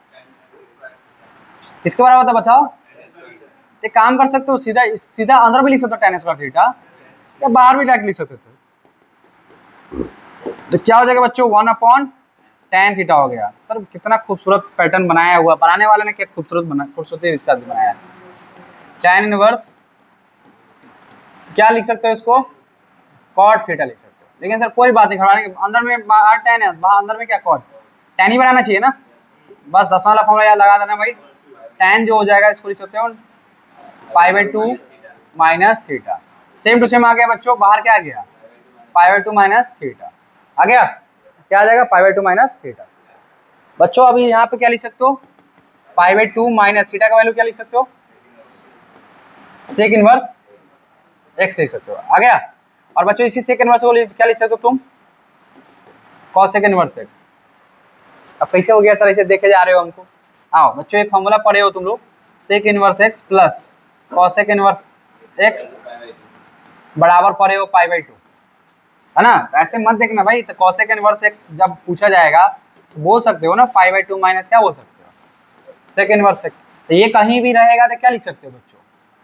किसके बराबर होता है बताओ, एक काम कर सकते हो, सीधा अंदर भी लिख सकते हो tan स्क्वायर थीटा, या बाहर भी लिख सकते थे, तो क्या हो जाएगा बच्चों 1 अपॉन tan थीटा हो गया। सर कितना खूबसूरत पैटर्न बनाया हुआ, बनाने वाले ने क्या खूबसूरती इसका बनाया है, tan इनवर्स क्या लिख सकते हो इसको, cot थीटा लिख सकते हो, लेकिन सर कोई बात नहीं, अंदर में बाहर tan है, बाहर अंदर में क्या cot, tan ही बनाना चाहिए ना, बस 10 वाला फॉर्मूला याद लगा देना भाई, tan जो हो जाएगा इसको लिख सकते हो π/2 minus theta, same to same आ गया बच्चों, बाहर क्या आ गया, π/2 माइनस थीटा आ गया, क्या आ जाएगा π/2 माइनस थीटा। बच्चों अभी यहाँ पे क्या लिख सकते हो, π/2 माइनस थीटा का वैल्यू क्या लिख सकते हो, सेक इनवर्स x लिख सकते हो, आ गया। और बच्चों इसी सेक इनवर्स को क्या लिख सकते हो तुम, cos सेक इनवर्स x। अब कैसे हो गया सर, ऐसे देखे जा रहे हो हमको, आओ बच्चों एक फॉर्मूला पढ़े हो तुम लोग, sec inverse x plus cos sec inverse x बराबर पढ़े हो π/2 है ना। तो ऐसे मत देखना भाई, तो cos सेक इनवर्स x जब पूछा जाएगा तो बोल सकते हो ना π/2 माइनस क्या बोल सकते हो, सेक इनवर्स x। तो ये कहीं भी रहेगा तो क्या लिख सकते हो बच्चों,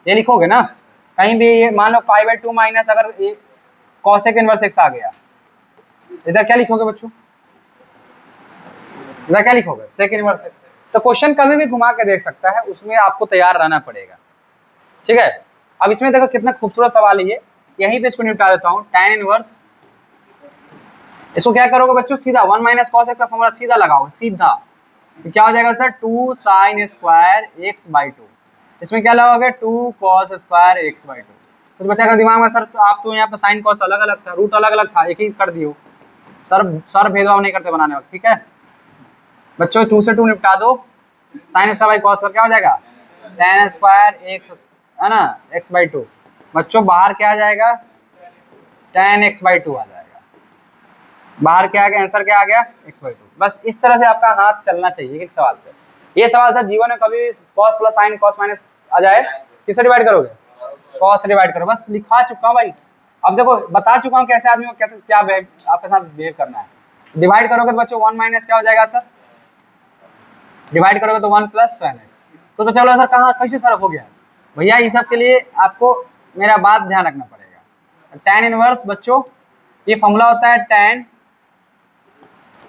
ये लिखोगे ना, कहीं भी ये मान लो π/2 माइनस अगर ये cos सेक इनवर्स x आ गया, इधर क्या लिखोगे बच्चों, इधर क्या लिखोगे, सेक इनवर्स x। तो क्वेश्चन कभी भी घुमा के देख सकता है, उसमें आपको तैयार रहना पड़ेगा, ठीक है। अब इसमें देखो कितना खूबसूरत सवाल है ये, यहीं पे इसको निपटा देता हूँ, tan इनवर्स, इसको क्या करोगे बच्चों, सीधा 1 माइनस cos x का फॉर्मूला सीधा लगाओगे सीधा, तो क्या हो जाएगा सर 2 sin स्क्वायर x/2, इसमें क्या लगाओगे 2 cos स्क्वायर x/2। तो बच्चा का दिमाग में सर तो आप तो यहाँ पे साइन कॉस अलग अलग था, रूट अलग अलग था, एक ही कर दियो, सर भेदभाव नहीं करते बनाने वक्त, ठीक है बच्चों, 2 से 2 निपटा दो, साइन स्क्वायर बाई कॉस क्या हो जाएगा, tan स्क्वायर x है ना x/2, बच्चों बाहर क्या आ जाएगा, tan x/2 आ जाएगा, बाहर क्या आ गया, आंसर क्या आ गया x/2। बस इस तरह से आपका हाथ चलना चाहिए एक सवाल पे। ये सवाल सर जीवन में कभी cos plus sine cos minus आ जाए, किससे डिवाइड करोगे, cos से डिवाइड करो, बस लिखा चुका हूँ भाई। अब देखो बता चुका हूँ कैसे आदमी को कैसे क्या आपके साथ बिहेव करना है। डिवाइड करोगे तो बच्चों 1 माइनस क्या हो जाएगा सर, डिवाइड करोगे तो 1 प्लस tan x। तो बच्चा बोला सर कहाँ कैसे सर हो गया, भैया ये सब के लिए आपको मेरा बात ध्यान रखना पड़ेगा। tan इनवर्स बच्चों ये फॉर्मूला होता है tan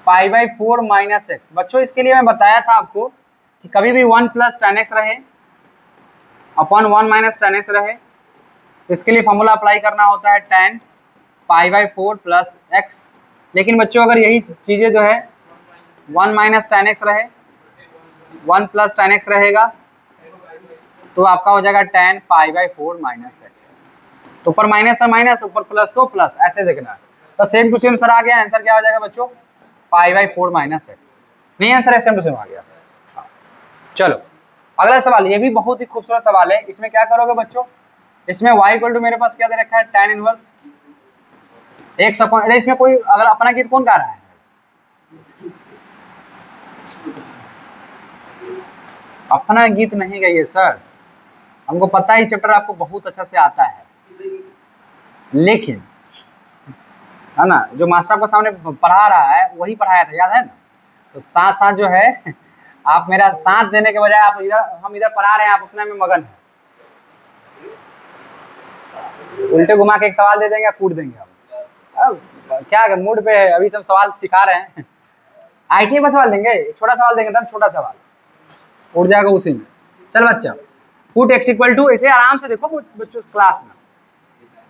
π/4 माइनस x। बच्चों इसके लिए मैं बताया था आपको कि कभी भी 1 प्लस tan x रहे अपॉन 1 माइनस tan x रहे, इसके लिए फॉर्मूला अप्लाई करना होता है tan π/4 प्लस x। लेकिन बच्चों अगर यही चीजें जो है 1 माइनस tan x रहे 1 प्लस tan x रहेगा तो आपका हो जाएगा tan π/4 माइनस x। तो ऊपर माइनस था माइनस, ऊपर प्लस तो प्लस, ऐसे देखना है। तो सेम टू सेम सर आ गया, आंसर क्या हो जाएगा बच्चों π/4 माइनस x। नहीं आंसर सेम टू सेम आ गया। चलो अगला सवाल, ये भी बहुत ही खूबसूरत सवाल है। इसमें क्या करोगे बच्चों, इसमें y इक्वल टू मेरे पास क्या दे रखा है tan इनवर्स एक अपॉन, अरे इसमें कोई अगर अपना गीत कौन गा रहा है? अपना गीत नहीं गाइए सर, हमको पता है चैप्टर आपको बहुत अच्छा से आता है, लेकिन है ना जो मास्टर आपको सामने पढ़ा रहा है वही पढ़ाया था, याद है ना? तो साथ साथ जो है आप मेरा साथ देने के बजाय आप इधर, हम इधर पढ़ा रहे हैं, आप अपने में मगन है। उल्टे घुमा के एक सवाल दे देंगे, कूट देंगे अब क्या अगर मूड पे है, अभी तो हम सवाल सिखा रहे हैं। आईटी का सवाल देंगे, छोटा सवाल देंगे, तब छोटा सवाल उड़ जाएगा उसी में। चल बच्चा, पुट x इक्वल टू, इसे आराम से देखो बच्चों क्लास में।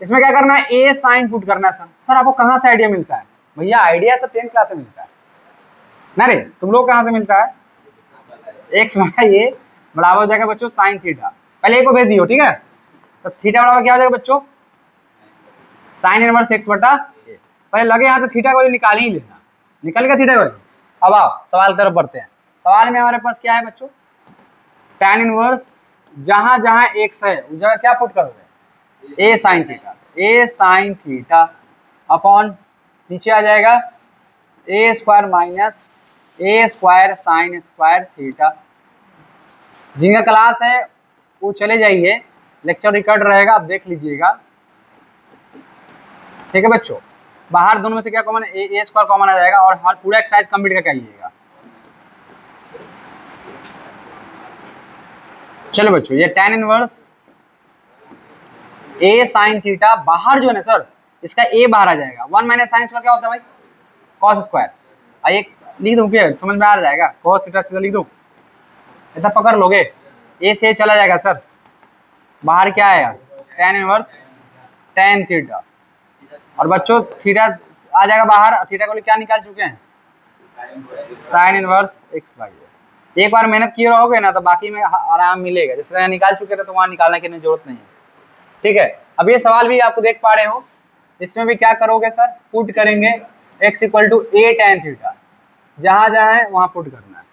इसमें क्या करना है, ए साइन पुट करना है। सर आपको कहाँ से आइडिया मिलता है? भैया आइडिया तो 10th क्लास से मिलता है ना रे, तुम लोग कहाँ से मिलता है? एक्स वाई ए बराबर हो जाएगा बच्चों साइन थीटा, पहले ए को भेज दियो, ठीक है? तो थीटा बराबर क्या हो जाएगा बच्चों? साइन इनवर्स एक्स बटा ए। पहले लगे यहाँ तो थीटा को निकाल ही लेना, निकल गया थीटा को। अब आओ सवाल तरफ बढ़ते हैं। सवाल में हमारे पास क्या है बच्चों? tan इनवर्स जहां जहां एक्स है उस जगह क्या पुट करोगे? ए साइन थीटा, ए साइन थीटा अपॉन नीचे आ जाएगा ए स्क्वायर माइनस ए स्क्वायर साइन स्क्वायर थीटा। जिनका क्लास है वो चले जाइए, लेक्चर रिकॉर्ड रहेगा, आप देख लीजिएगा, ठीक है बच्चों? बाहर दोनों में से क्या कॉमन है? ए स्क्वायर कॉमन आ जाएगा और हर पूरा एक्सरसाइज कंप्लीट करके आइएगा। चलो बच्चों, ये tan इनवर्स ए साइन थीटा बाहर जो है ना सर, इसका ए बाहर आ जाएगा। 1 माइनस साइन स्क्वायर क्या होता है भाई? Cos square. एक लिख दूं क्या, समझ में आ जाएगा? कॉस थीटा सीधा लिख दूं, इतना पकड़ लोगे, ए से चला जाएगा सर, बाहर क्या आएगा? tan inverse tan theta. और बच्चों थीटा आ जाएगा बाहर, थीटा को क्या निकाल चुके हैं? साइन इनवर्स एक्स बाई ए। एक बार मेहनत किए रहोगे ना तो बाकी में आराम मिलेगा, जैसे यहाँ निकाल चुके थे तो वहाँ निकालने की जरूरत नहीं है, ठीक है? अब ये सवाल भी आपको देख पा रहे हो, इसमें भी क्या करोगे सर? पुट करेंगे x equal to a tan theta, जहां जहां है वहां पुट करना है।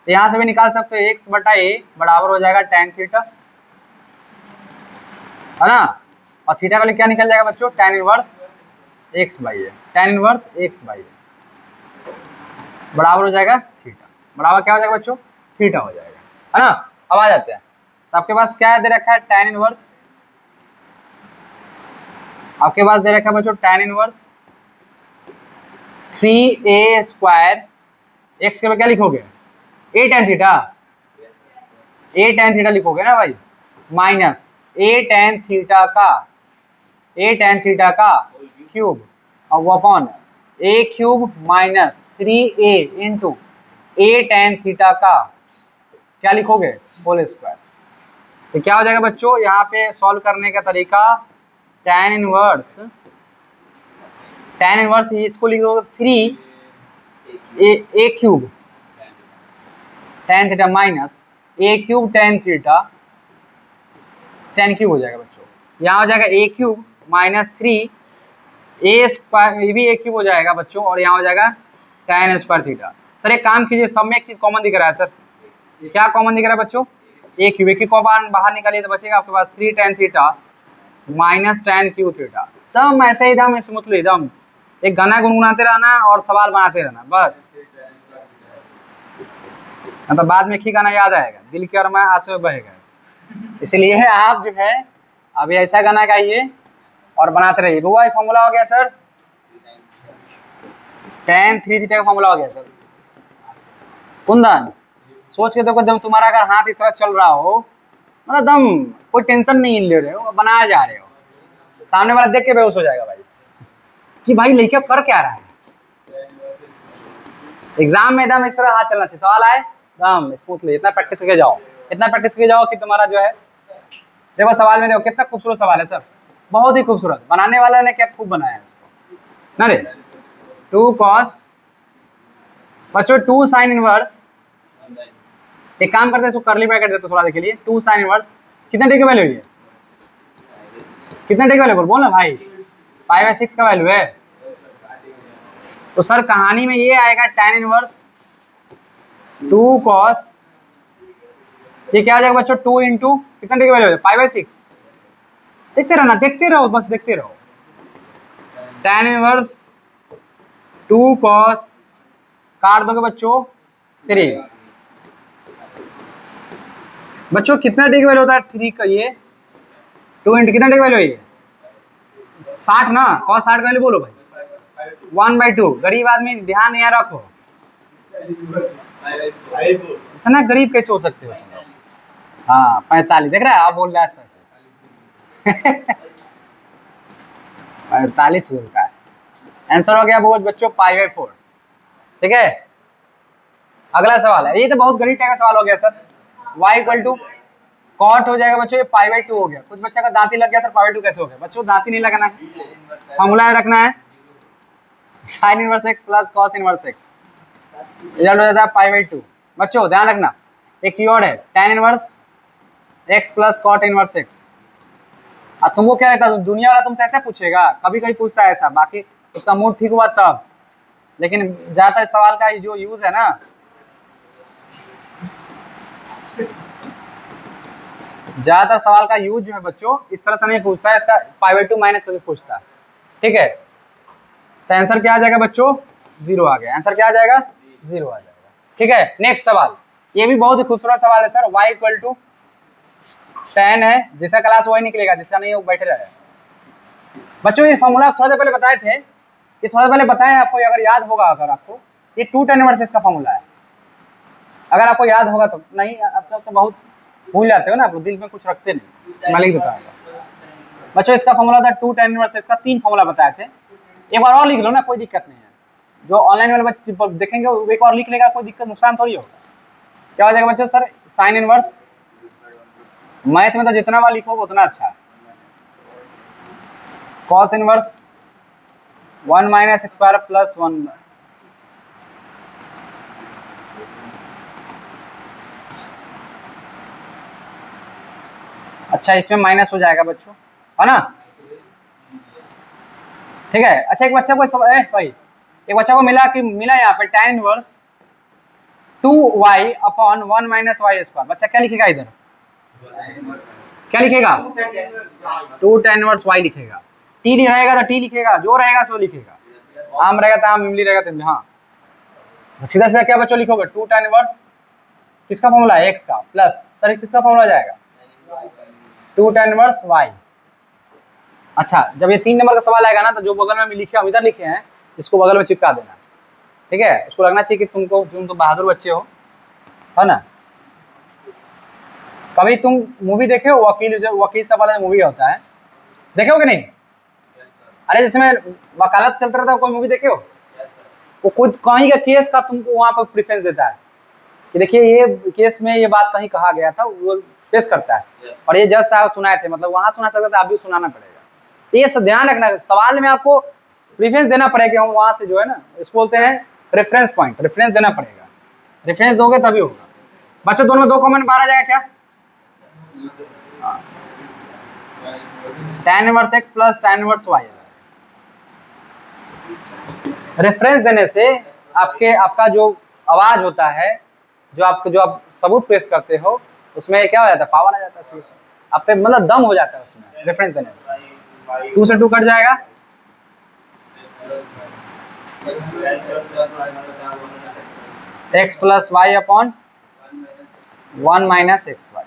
तो यहाँ से भी निकाल सकते हो, x बटा ए बराबर हो जाएगा tan थीटा, है ना? और थीटा का क्या निकल जाएगा बच्चों? tan inverse x by a, tan inverse x by a बराबर हो जाएगा थीटा। बराबर क्या हो जाएगा बच्चों? थीटा हो जाएगा, है ना? अब आ जाते हैं, तो आपके पास क्या दे रखा है? tan इनवर्स, आपके पास दे रखा है बच्चों tan inverse 3a square, x के बाद क्या लिखोगे? a tan theta, a tan theta लिखोगे ना भाई, माइनस a tan थीटा का क्यूब और upon a cube minus 3a into a tan theta का क्या लिखोगे? Whole square. तो क्या हो जाएगा बच्चों यहाँ पे सॉल्व करने का तरीका? tan इनवर्स इसको लिख दो 3 a cube tan theta minus a cube tan theta, tan cube हो जाएगा बच्चों। यहाँ हो जाएगा a cube minus 3 a square, ये भी a क्यूब हो जाएगा बच्चों, और यहाँ हो जाएगा tan स्क्वायर थीटा। सर एक काम कीजिए, सब में एक चीज कॉमन दिख रहा है सर, क्या कॉमन दिख रहा है बच्चों? a क्यूब, एक को बाहर निकालिए तो बचेगा आपके पास 3 tan theta minus tan cube theta. एकदम ऐसे ही एकदम स्मूथली, एकदम एक गाना गुनगुनाते रहना और सवाल बनाते रहना बस, मतलब बाद में ही गाना याद आएगा, दिल के अरमान आंसू में बहेगा। इसलिए आप जो है अभी ऐसा गाना गाइए और बनाते रहिए। बुआ फॉर्मूला हो गया सर, tan 3 थीटा का फॉर्मूला हो गया सर। कुंदन सोच के देखो, जब तुम्हारा अगर हाथ इस तरह चल रहा हो, मतलब दम कोई टेंशन नहीं ले रहे हो, बनाया जा रहे हो, सामने वाला देख के बेहोश हो जाएगा भाई कि भाई लड़का कर क्या रहा है। एग्जाम में एकदम इस तरह हाथ चलना चाहिए, सवाल आए एकदम स्मूथली, इतना प्रैक्टिस करके जाओ, इतना प्रैक्टिस करके जाओ कि तुम्हारा जो है, देखो सवाल में देखो कितना खूबसूरत सवाल है सर, बहुत ही खूबसूरत, बनाने वाला ने क्या खूब बनाया है इसको ना रे। 2 cos बच्चों 2 साइन इनवर्स, एक काम करते हैं इसको करली ब्रैकेट देते थोड़ा देख लिए, 2 साइन इनवर्स कितने डी का वैल्यू है? कितने डी का वैल्यू बोल ना भाई, 5/6 का वैल्यू है। तो सर कहानी में ये आएगा tan इनवर्स 2 cos, ये क्या आ जाएगा बच्चों? 2 इंटू कितना डी का वैल्यू है? 5/6। देखते रहो ना, देखते रहो, बस देखते रहो, tan इनवर्स 2 cos, काट दोगे बच्चों 3। बच्चों कितना डी का वैल्यू होता है 3 का? ये 2 इंटू कितना डी का वैल्यू है ये 60 ना। cos 60 का वैल्यू बोलो भाई 1/2। गरीब आदमी ध्यान यहाँ रखो, इतना गरीब कैसे हो सकते हो? हाँ 45 देख रहा है, आप बोल रहे हैं सर 45 बोलता है। आंसर हो गया बहुत बच्चों π/4। ठीक है, अगला सवाल है, ये तो बहुत गरीब टाइप का सवाल हो गया sir. y equal to cot हो जाएगा बच्चों, ये π/2 हो गया। कुछ बच्चा का दांती लग गया तो π/2 कैसे हो गया? बच्चों दांती नहीं लगाना है, फॉर्मूला रखना है sin inverse x plus cos inverse x, result हो जाता है π/2। बच्चों ध्यान रखना, एक चीज और है tan inverse x plus cot inverse x। अब तुमको क्या लगता है दुनिया वाला तुमसे ऐसे पूछेगा? कभी कभी पूछता है ऐसा, बाकी उसका मूड ठीक हुआ तब। लेकिन ज्यादातर सवाल का जो यूज है ना, ज्यादातर सवाल का यूज जो है बच्चों इस तरह से नहीं पूछता है, इसका π/2 माइनस करके पूछता है। ठीक है, तो आंसर क्या आ जाएगा बच्चों? 0 आ गया। आंसर क्या आ जाएगा? 0 आ जाएगा। ठीक है, नेक्स्ट सवाल, ये भी बहुत ही खूबसूरत सवाल है sir. y equal to tan है, जिसका क्लास वही निकलेगा, जिसका नहीं वो बैठे रहेगा। बच्चों ये फॉर्मूला थोड़ा देर पहले बताए थे, ये थोड़ा पहले बताए आपको, अगर याद होगा, अगर आपको ये 2 tan इनवर्स का फॉर्मूला है, अगर आपको याद होगा तो। नहीं आप तो बहुत भूल जाते हो ना, आप दिल में कुछ रखते नहीं। मैं लिख देता हूँ बच्चों, इसका फॉर्मूला था 2 tan इनवर्स का। 3 फॉर्मूला बताए थे, एक बार और लिख लो ना, कोई दिक्कत नहीं है। जो ऑनलाइन वाले बच्चे देखेंगे वो एक और लिख लेगा, कोई दिक्कत नुकसान थोड़ी होगा। क्या हो जाएगा बच्चों? सर साइन इनवर्स, मैथ में तो जितना बार लिखोगे उतना अच्छा है। Cos inverse 1 minus x square plus 1। अच्छा इसमें माइनस हो जाएगा बच्चों, है ना? ठीक है। अच्छा एक बच्चा को भाई, एक बच्चा को मिला यहाँ पे tan inverse 2y upon 1 minus y square. बच्चा क्या लिखेगा इधर? क्या लिखेगा? 2 tan इनवर्स y लिखेगा। t रहेगा तो t लिखेगा, जो रहेगा सो लिखेगा। आम रहेगा तो आम, इमली रहेगा तो इमली। हाँ सीधा सीधा क्या बच्चों लिखोगे? 2 tan इनवर्स किसका फॉर्मूला है? x का, प्लस सर किसका फॉर्मूला जाएगा? 2 tan इनवर्स y। अच्छा जब ये 3 नंबर का सवाल आएगा ना, तो जो बगल में लिखे हम इधर लिखे हैं, इसको बगल में चिपका देना। ठीक है, उसको लगना चाहिए कि तुम तो बहादुर बच्चे हो, है ना? कभी तुम मूवी देखे हो वकील, जो वकील सब वाला मूवी होता है, देखे हो कि नहीं? अरे जिसमें वकालत चलता रहता है, कोई मूवी देखे हो? वो खुद कहीं का केस का तुमको वहां पर प्रेफरेंस देता है कि देखिए ये केस में ये बात कहीं कहा गया था, वो पेश करता है। और ये जज साहब सुनाए थे, मतलब वहां सुना सकता था, आप भी सुनाना पड़ेगा। ये सब ध्यान रखना, सवाल में आपको प्रेफरेंस देना पड़ेगा। हम वहां से जो है ना, इसको बोलते हैं रेफरेंस पॉइंट, रेफरेंस देना पड़ेगा। रेफरेंस दोगे तभी होगा। बच्चों दोनों में 2 कॉमन बाहर आ जाएगा क्या? tan inverse x plus tan inverse y। Reference देने से आपका जो आवाज होता है, जो आप सबूत पेश करते हो, उसमें क्या हो जाता है? पावर आ जाता है, सीधे आप पे मतलब दम हो जाता है उसमें। रेफरेंस देने से 2 से 2 कट जाएगा, x plus y upon 1 minus x y.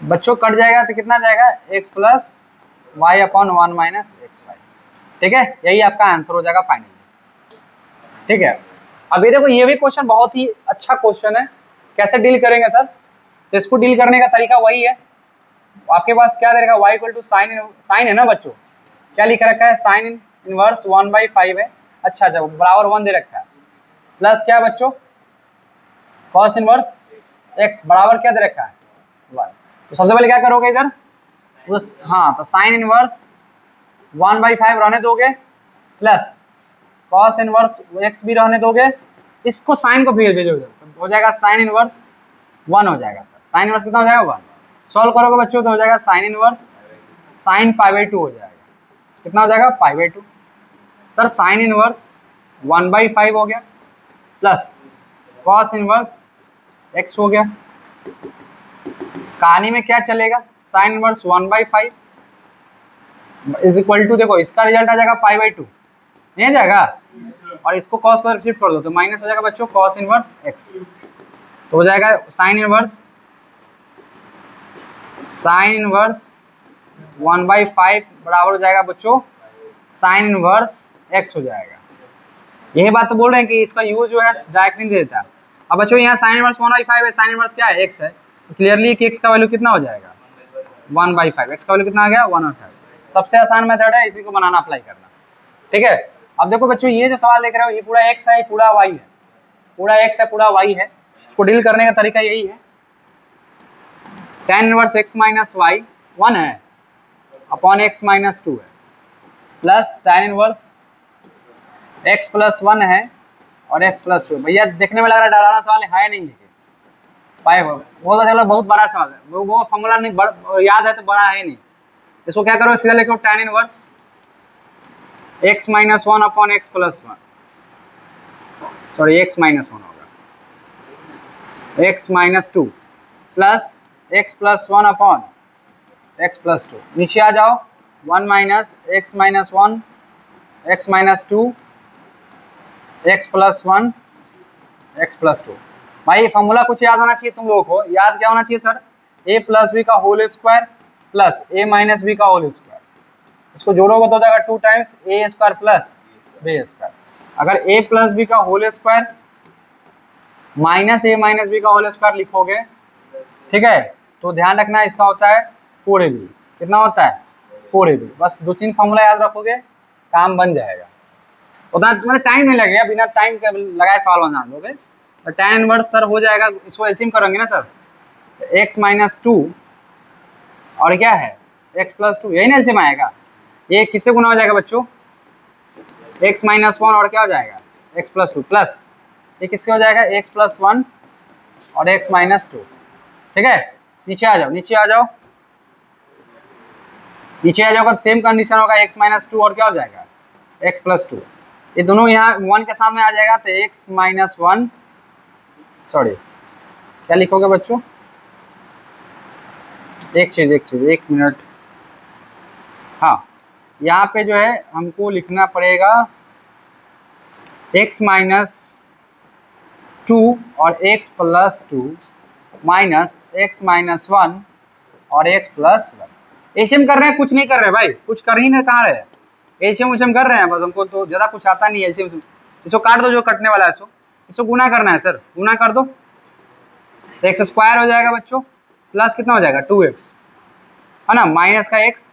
बच्चों कट जाएगा तो कितना जाएगा? x plus y upon 1 minus x y. ठीक है, यही आपका आंसर हो जाएगा फाइनली। ठीक है, अब ये देखो, ये भी क्वेश्चन बहुत ही अच्छा क्वेश्चन है। कैसे डील करेंगे सर? तो इसको डील करने का तरीका वही है, आपके पास क्या दे रखा है? y इक्वल टू साइन है ना बच्चों, क्या लिख रखा है? साइन इनवर्स 1/5 है। अच्छा जब बराबर 1 दे रखा है, प्लस क्या बच्चों? कॉस इनवर्स x बराबर क्या दे रखा है? 1। तो सबसे पहले क्या करोगे इधर? उस हाँ, तो साइन इनवर्स 1/5 रहने दोगे, प्लस कॉस इनवर्स x भी रहने दोगे। इसको साइन को फिर भेजोगे तो हो जाएगा साइन इनवर्स 1 हो जाएगा सर। साइन इनवर्स कितना हो जाएगा? 1। सॉल्व करोगे बच्चों तो हो जाएगा साइन इनवर्स साइन π/2 हो जाएगा। कितना हो जाएगा? π/2। सर साइन इनवर्स 1/5 हो गया, प्लस कॉस इनवर्स x हो गया। कहानी में क्या चलेगा? Sine inverse 1/5 is equal to, देखो इसका रिजल्ट आ जाएगा π/2, नहीं आ जाएगा, और इसको कॉस को शिफ्ट कर दो तो माइनस हो जाएगा बच्चों कॉस इनवर्स एक्स, तो हो जाएगा साइन इनवर्स 1/5 बराबर हो जाएगा बच्चों साइन इनवर्स एक्स हो जाएगा। यही बात तो बोल रहे हैं कि इसका यूज जो है डायरेक्ट नहीं देता। अब बच्चों यहाँ साइन इनवर्स 1/5 है, साइन इनवर्स क्या है एक्स है, तो क्लियरली कि एक्स का वैल्यू कितना हो जाएगा 1/5, एक्स का वैल्यू कितना आ गया 1/5। सबसे आसान मेथड है इसी को बनाना अप्लाई करना, ठीक है। अब देखो बच्चों ये जो सवाल देख रहे हो ये पूरा एक्स है पूरा वाई है, पूरा एक्स है पूरा वाई है, इसको डील करने का तरीका यही है, tan inverse x minus y 1 है अपॉन x माइनस 2 है, plus tan inverse x plus 1 है और x प्लस 2। भैया देखने में लग रहा है डरावना सवाल है नहीं, लेकिन पाए वो तो चलो बहुत बड़ा सवाल है, वो फॉर्मूला नहीं याद है तो बड़ा है नहीं। इसको क्या करो सीधा लिखो tan inverse x minus 1 upon x plus 1, sorry x minus 1 होगा x minus 2 plus x plus 1 upon x plus 2। नीचे आ जाओ 1 minus x minus 1 x minus 2 x plus 1 x plus 2। भाई फॉर्मूला कुछ याद होना चाहिए तुम लोगों को, याद क्या होना चाहिए सर, a प्लस बी का whole square plus a minus b का होल स्क्वायर, इसको जोड़ोगे तो हो जाएगा 2 times a square plus b square. अगर a प्लस बी का whole square minus a minus b का होल स्क्वायर लिखोगे, ठीक है, तो ध्यान रखना इसका होता है 4ab, कितना होता है 4ab। बस 2-3 फॉर्मूला याद रखोगे काम बन जाएगा, उतना मतलब टाइम नहीं लगेगा, बिना टाइम के लगाए सवाल बना दोगे। तो tan इनवर्स सर हो जाएगा, इसको एलसीएम करेंगे ना सर, x माइनस 2 और क्या है x प्लस 2, यही ना एलसीएम आएगा। ये किससे गुना हो जाएगा बच्चों x माइनस 1 और क्या हो जाएगा x प्लस 2 प्लस ये किससे हो जाएगा x प्लस 1 और x माइनस 2, ठीक है। नीचे आ जाओ नीचे आ जाओ नीचे आ जाओ, सेम कंडीशन होगा x माइनस 2 और क्या हो जाएगा x प्लस 2, ये दोनों यहाँ 1 के सामने आ जाएगा तो x माइनस 1, सॉरी क्या लिखोगे बच्चों, एक चीज एक मिनट, हाँ यहाँ पे जो है हमको लिखना पड़ेगा x माइनस 2 और x plus 2 minus x minus 1 और x प्लस 1। एशियम कर रहे हैं, कुछ नहीं कर रहे भाई, कुछ कर ही नहीं कहाँ रहे, एशियम कर रहे हैं बस, हमको तो ज़्यादा कुछ आता नहीं है एशियम। इसको काट दो जो कटने वाला है, इसको गुना करना है सर, गुना कर दो तो एक्स स्क्वायर हो जाएगा बच्चों, प्लस कितना हो जाएगा 2x है ना, माइनस का x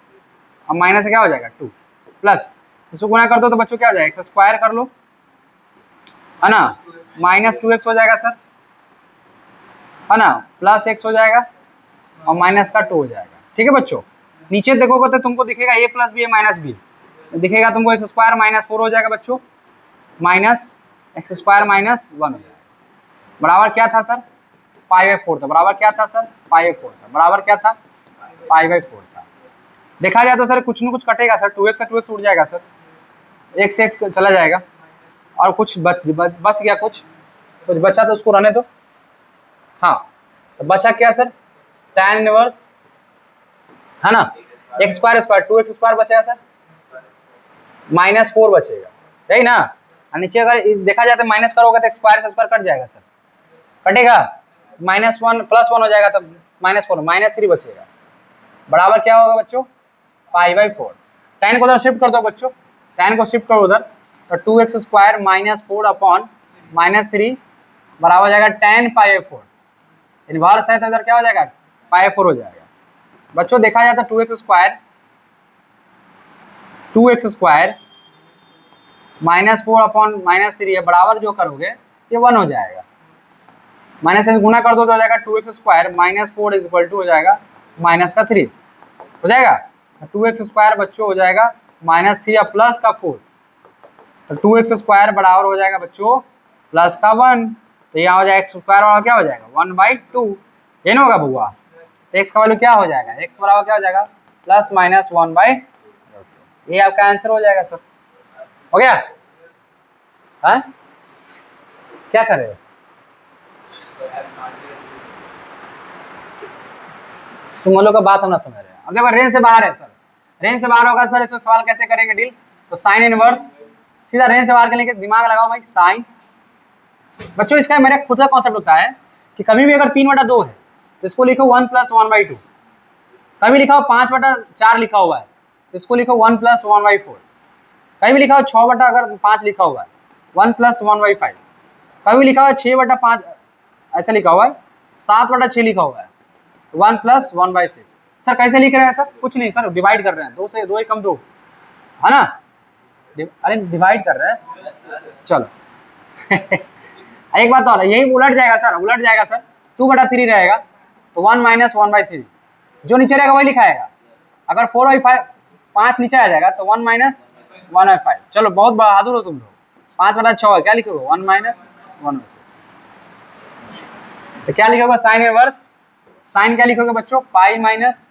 और माइनस से क्या हो जाएगा 2 प्लस, इसको गुना कर दो तो बच्चों क्या हो जाएगा एक्स स्क्वायर कर लो है ना, माइनस 2x हो जाएगा सर है ना, प्लस x हो जाएगा और माइनस का 2 हो जाएगा, ठीक है बच्चों। नीचे देखोगे तो तुमको दिखेगा a plus b minus b, दिखेगा तुमको एक्स स्क्वायर माइनस 4 हो जाएगा बच्चों, माइनस एक्स स्क्वायर माइनस 1 हो जाएगा, बराबर क्या था सर π/4 था, बराबर क्या था सर π/4 था, बराबर क्या था π/4 था। देखा जाए तो सर कुछ न कुछ कटेगा सर, 2x से 2x उड़ जाएगा सर, x से x चला जाएगा और कुछ बच गया, कुछ बचा तो उसको रहने दो। हाँ तो बचा क्या सर tan इनवर्स है ना, x स्क्वायर 2x स्क्वायर बचेगा सर, माइनस 4 बचेगा, यही ना। नीचे अगर देखा जाए तो माइनस करोगे तो स्क्वायर से स्क्वायर कट जाएगा सर, कटेगा माइनस 1 प्लस 1 हो जाएगा तब माइनस 4 माइनस 3 बचेगा, बराबर क्या होगा बच्चों π/4। tan को उधर शिफ्ट कर दो बच्चों, tan को शिफ्ट करो उधर तो 2x square minus 4 upon minus 3 बराबर हो जाएगा tan π/4, इनवर्स है तो इधर क्या हो जाएगा π/4 हो जाएगा बच्चों। देखा जाए तो 2x square minus 4 upon minus 3 है, बराबर जो करोगे ये 1 हो जाएगा, माइनस से गुना कर दो तो हो जाएगा 2x square minus 4 is equal to हो जाएगा माइनस का 3 हो जाएगा, 2x स्क्वायर बच्चों हो जाएगा माइनस 3 प्लस का 4, तो 2x स्क्वायर बराबर हो जाएगा बच्चों प्लस का 1, तो यहाँ हो जाएगा x स्क्वायर और क्या हो जाएगा 1/2, ये ना होगा बुआ, तो x का वैल्यू क्या हो जाएगा x बराबर क्या हो जाएगा प्लस माइनस 1/2, ये आपका आंसर हो जाएगा सर, हो गया। हाँ क्या कर रहे हो, तुम लोग का बात हम ना समझ रहे हैं। अब देखो रेंज से बाहर है सर, रेंज से बाहर होगा सर, इसको सवाल कैसे करेंगे डील, तो साइन सीधा रेंज से बाहर के लेके दिमाग लगाओ भाई, साइन। बच्चों इसका मेरा खुद का कॉन्सेप्ट होता है कि कभी भी अगर 3/2 है तो इसको लिखो 1 + 1/2। कभी लिखा हो 5/4 लिखा हुआ है तो इसको लिखो 1 + 1/4। कहीं भी लिखा हो 6/5 लिखा हुआ है 1 + 1/5। कभी लिखा हुआ है 6/5 ऐसा लिखा हुआ है, 7/6 लिखा हुआ है 1 + 1/6। सर कैसे लिख रहे हैं सर? कुछ नहीं सर, डिवाइड कर रहे हैं, 2 से 2 कम 2 है ना, अरे डिवाइड कर रहे हैं। चलो एक बात और, यही उलट जाएगा सर, उलट जाएगा सर, 2/3 रहेगा तो 1 - 1/3, जो नीचे रहेगा वही लिखाएगा। अगर 4/5 5 नीचे आ जाएगा तो 1 - 1/5। चलो बहुत बहादुर हो तुम लोग। 5/6 क्या लिखोगे? 1 - 1/6। तो क्या लिखोगे? Sine inverse. साइन क्या लिखोगे बच्चों? Pi minus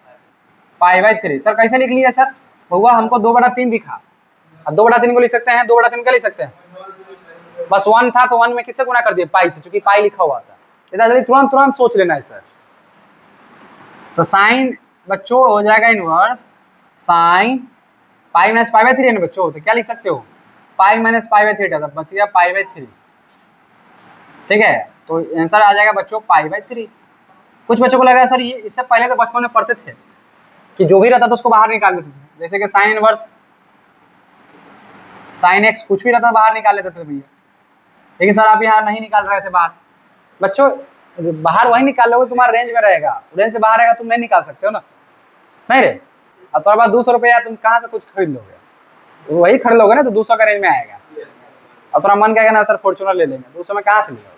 π/3। सर कैसे लिख लिया सर? हुआ हमको 2/3 दिखा, अब 2/3 को लिख सकते हैं, 2/3 क्या लिख सकते हैं? बस 1 था तो 1 में किससे गुना कर दिया? पाई से, क्योंकि पाई लिखा हुआ था। इधर जल्दी तुरंत सोच लेना है सर। तो साइन बच्चों हो जाएगा इनवर्स साइन पाई माइनस π/3 है ना बच्चों, तो क्या लिख सकते हो? पाई माइनस π/3 था, बच गया π/3। ठीक है, तो आंसर आ जाएगा बच्चों π/3। कुछ बच्चों को लग रहा है सर ये इससे पहले तो बचपन में पढ़ते थे कि जो भी रहता था उसको बाहर निकाल देते थे, जैसे कि साइन इनवर्स साइन x कुछ भी रहता बाहर निकाल लेते थे भैया। लेकिन सर आप यहाँ नहीं निकाल रहे थे बाहर। बच्चों बाहर वही निकाल लोगे, तुम्हारा रेंज में रहेगा, रेंज से बाहर रहेगा तुम नहीं निकाल सकते हो ना, नहीं रे। अब तुम्हारे पास 200 रुपया तुम कहाँ से कुछ खरीद लोगे? तो वही खरीद लोगे ना तो 200 का रेंज में आएगा। अब तुम्हारा मन कहेगा ना सर फॉर्च्यूनर ले लेंगे, 200 में कहाँ से लेगा?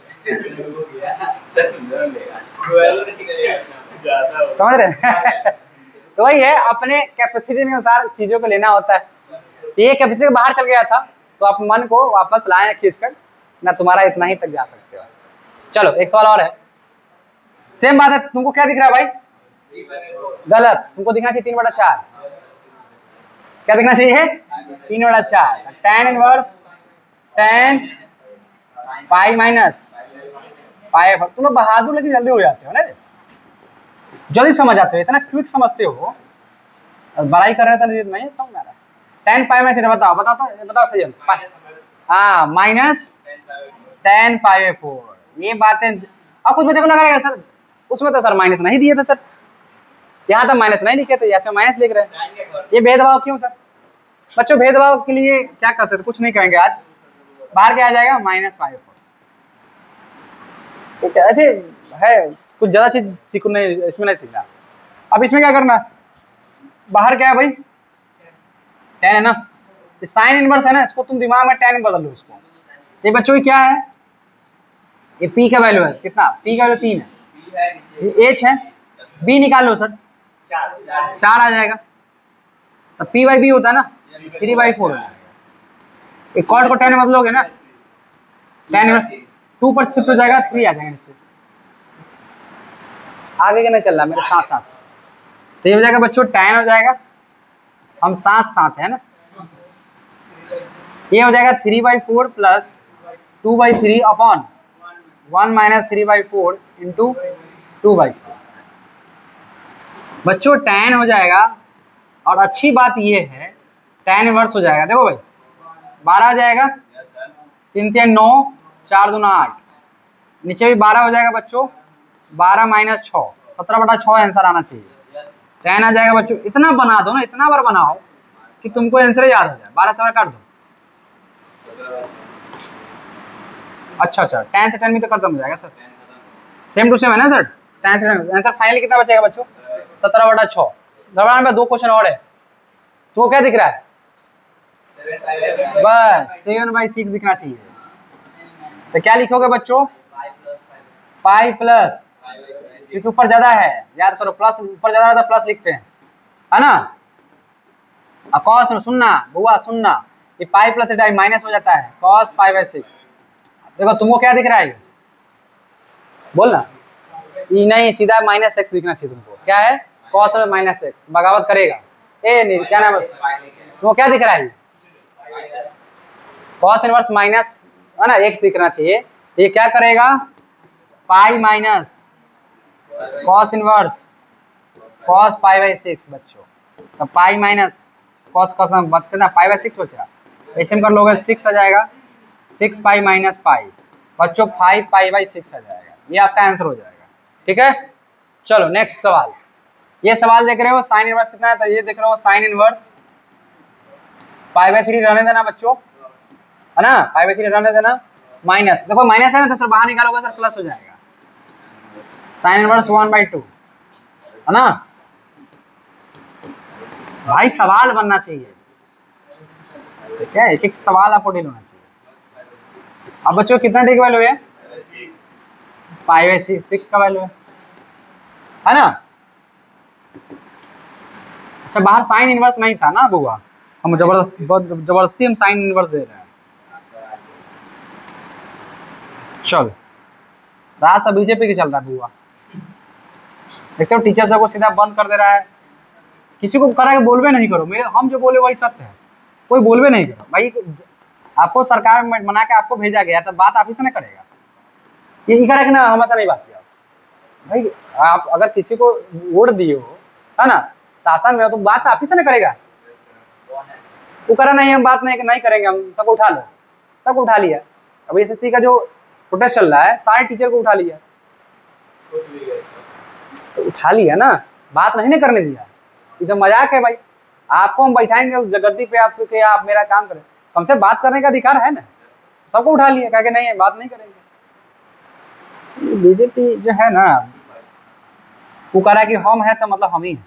समझ रहे तो वही है, अपने कैपेसिटी के अनुसार चीजों को लेना होता है। ये कैपेसिटी के बाहर चल गया था तो आप मन को वापस लाए खींचकर, ना तुम्हारा इतना ही तक जा सकते हो। चलो एक सवाल और है, सेम बात है। तुमको क्या दिख रहा है भाई? गलत, तुमको दिखना चाहिए 3/4। क्या दिखना चाहिए? 3/4। tan inverse tan pi minus pi. तुम लोग बहादुर लेकिन जल्दी हो जाते हो ना, जल्दी समझ जाते हो, इतना क्विक समझते हो। बड़ाई कर रहे थे नहीं समझ आ रहा। tan पाई माइनस बताओ बताओ तो बताओ सही है। हाँ माइनस tan π/4। ये बातें अब कुछ बच्चों को लग रहा है सर उसमें तो सर माइनस नहीं दिए थे सर, यहाँ तो माइनस नहीं लिखे थे, यहाँ माइनस लिख रहे हैं। ये भेदभाव क्यों सर? बच्चों भेदभाव के लिए क्या कर सकते? कुछ नहीं करेंगे आज, बाहर क्या आ जाएगा? -π/4। ठीक है, ऐसे है, कुछ ज्यादा चीज सीखो नहीं, इसमें नहीं सीखना। अब इसमें क्या करना? बाहर क्या है भाई? tan है ना, साइन इनवर्स है ना, इसको तुम दिमाग में tan बदल लो इसको। ये बच्चों ये क्या है? ये p का वैल्यू है कितना? p का वैल्यू 3 है, ये h है, b निकाल लो सर, 4 आ जाएगा। तो p/b होता है ना 3/4 हो जाएगा। एक कॉर्ड को tan में बदलोगे ना, tan इनवर्स 2 पर शिफ्ट हो जाएगा, 3 आ जाएगा नीचे। आगे के नहीं चल रहा मेरे साथ साथ, तो ये हो जाएगा बच्चों tan हो जाएगा, हम साथ साथ है ना, ये हो जाएगा 3/4 प्लस 2/3 अपॉन 1 - 3/4 इंटू 2/3। बच्चों tan हो जाएगा, और अच्छी बात ये है tan इनवर्स हो जाएगा, देखो भाई 12 हो जाएगा, 3 3 9 4 2 8, नीचे भी 12 हो जाएगा बच्चों, 12 - 6 17/6 आंसर आना चाहिए। tan आ जाएगा बच्चों, इतना बना दो ना, इतना बार बनाओ कि तुमको आंसर याद हो जाए। 12 से काट दो, अच्छा tan से tan भी तो खत्म हो जाएगा सर, सेम टू सेम है ना सर। tan से tan आंसर फाइनली कितना बचेगा बच्चों? 17/6। दरबार में 2 क्वेश्चन और है, तो क्या दिख रहा है? बस 7/6 दिखना चाहिए। तो क्या लिखोगे बच्चों? पाई प्लस, क्योंकि ऊपर ज्यादा है, याद करो प्लस ऊपर ज्यादा रहता प्लस लिखते हैं, है ना। कॉस सुनना बुआ सुनना, ये पाई प्लस माइनस हो जाता है, cos π/6। देखो तुमको क्या दिख रहा है? बोलना ये नहीं, सीधा -x दिखना चाहिए तुमको। क्या है? cos -x। बगावत करेगा ए नहीं, क्या नाम है तुमको? क्या दिख रहा है? cos इनवर्स माइनस है ना x दिखना चाहिए। ये क्या करेगा? Pi minus cos inverse cos π/6 बच्चों। तो पाई माइनस cos कितना π/6 बचेगा। एचएम कर लोगे 6 आ जाएगा, 6 पाई माइनस पाई बच्चों 5 पाई बाई 6 आ जाएगा, ये आपका आंसर हो जाएगा। ठीक है, चलो नेक्स्ट सवाल। ये सवाल देख रहे हो साइन इनवर्स कितना है, तो ये देख रहे हो साइन इनवर्स पाई बाई 3 रहने देना बच्चों, है ना, पाई बाई 3 रहने देना, माइनस, देखो माइनस है ना तो सर बाहर निकालोगे सर प्लस हो जाएगा, साइन इनवर्स 1/2, है ना भाई, सवाल बनना चाहिए। ठीक है, एक एक सवाल आपको डील होना चाहिए। अब बच्चों कितना डी का वैल्यू है, पाई बाई 6 का वैल्यू है ना। अच्छा बाहर साइन इनवर्स नहीं था ना बुआ, हम जबरदस्ती हम साइन इनवर्स दे रहे हैं। चलो रास्ता बीजेपी की चल रहा है बुआ, देखते हो टीचर सबको सीधा बंद कर दे रहा है, किसी को करा के बोलवे नहीं करो, मेरे हम जो बोले वही सत्य है, कोई बोलवे नहीं करो भाई। आपको सरकार में बना के आपको भेजा गया तो बात आप ही से नहीं करेगा, ये करा कि ना हमेशा नहीं बात किया भाई। आप अगर किसी को वोट दिए हो, है ना, शासन में हो तो बात आप ही से नहीं करेगा, वो करा नहीं हम बात नहीं करेंगे, हम सबको उठा लो, सबको उठा लिया। अब एसएससी का जो प्रोटेस्ट चल रहा है सारे टीचर को उठा लिया, तो उठा लिया ना, बात नहीं करने दिया, एकदम मजाक है भाई। आपको हम बैठाएंगे गद्दी पे आप कि आप मेरा काम करें, कम से बात करने का अधिकार है ना, सबको उठा लिया, कहा कि नहीं बात नहीं करेंगे। बीजेपी जो है ना वो कह रहा है कि हम है तो मतलब हम ही,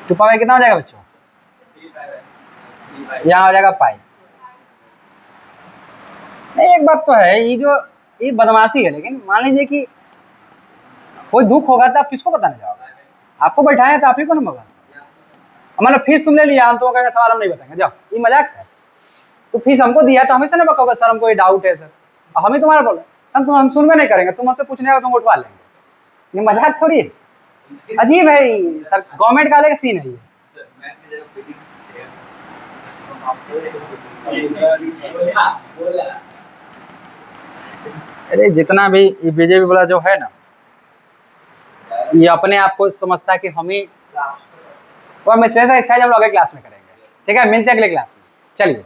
टू पाई कितना हो जाएगा बच्चों, यहाँ हो जाएगा पाई। नहीं एक बात तो है, ये बदमाशी है, लेकिन मान लीजिए कि कोई दुख होगा तो आप किसको बताने जाओगे, आपको बैठाए तो आप ही को ना बता, मतलब फीस तुम ले लिया, हम तो कहेंगे सवाल हम नहीं बताएंगे, जाओ ये मजाक है। तो फीस हमको दिया तो हमें से ना बताओगे सर हमको ये डाउट है सर, अब हमें तुम्हारा बोला हम सुनवे नहीं करेंगे, तुम हमसे पूछने आएगा तुम उठवा लेंगे, ये मजाक थोड़ी है, अजीब है सर, गवर्नमेंट का अलग सीन है ये। अरे जितना भी बीजेपी वाला जो है ना, ये अपने आप को समझता है कि हम ही, वो हम एक्सरसाइज हम लोग अगले क्लास में करेंगे। ठीक है, मिलते हैं अगले क्लास में, चलिए।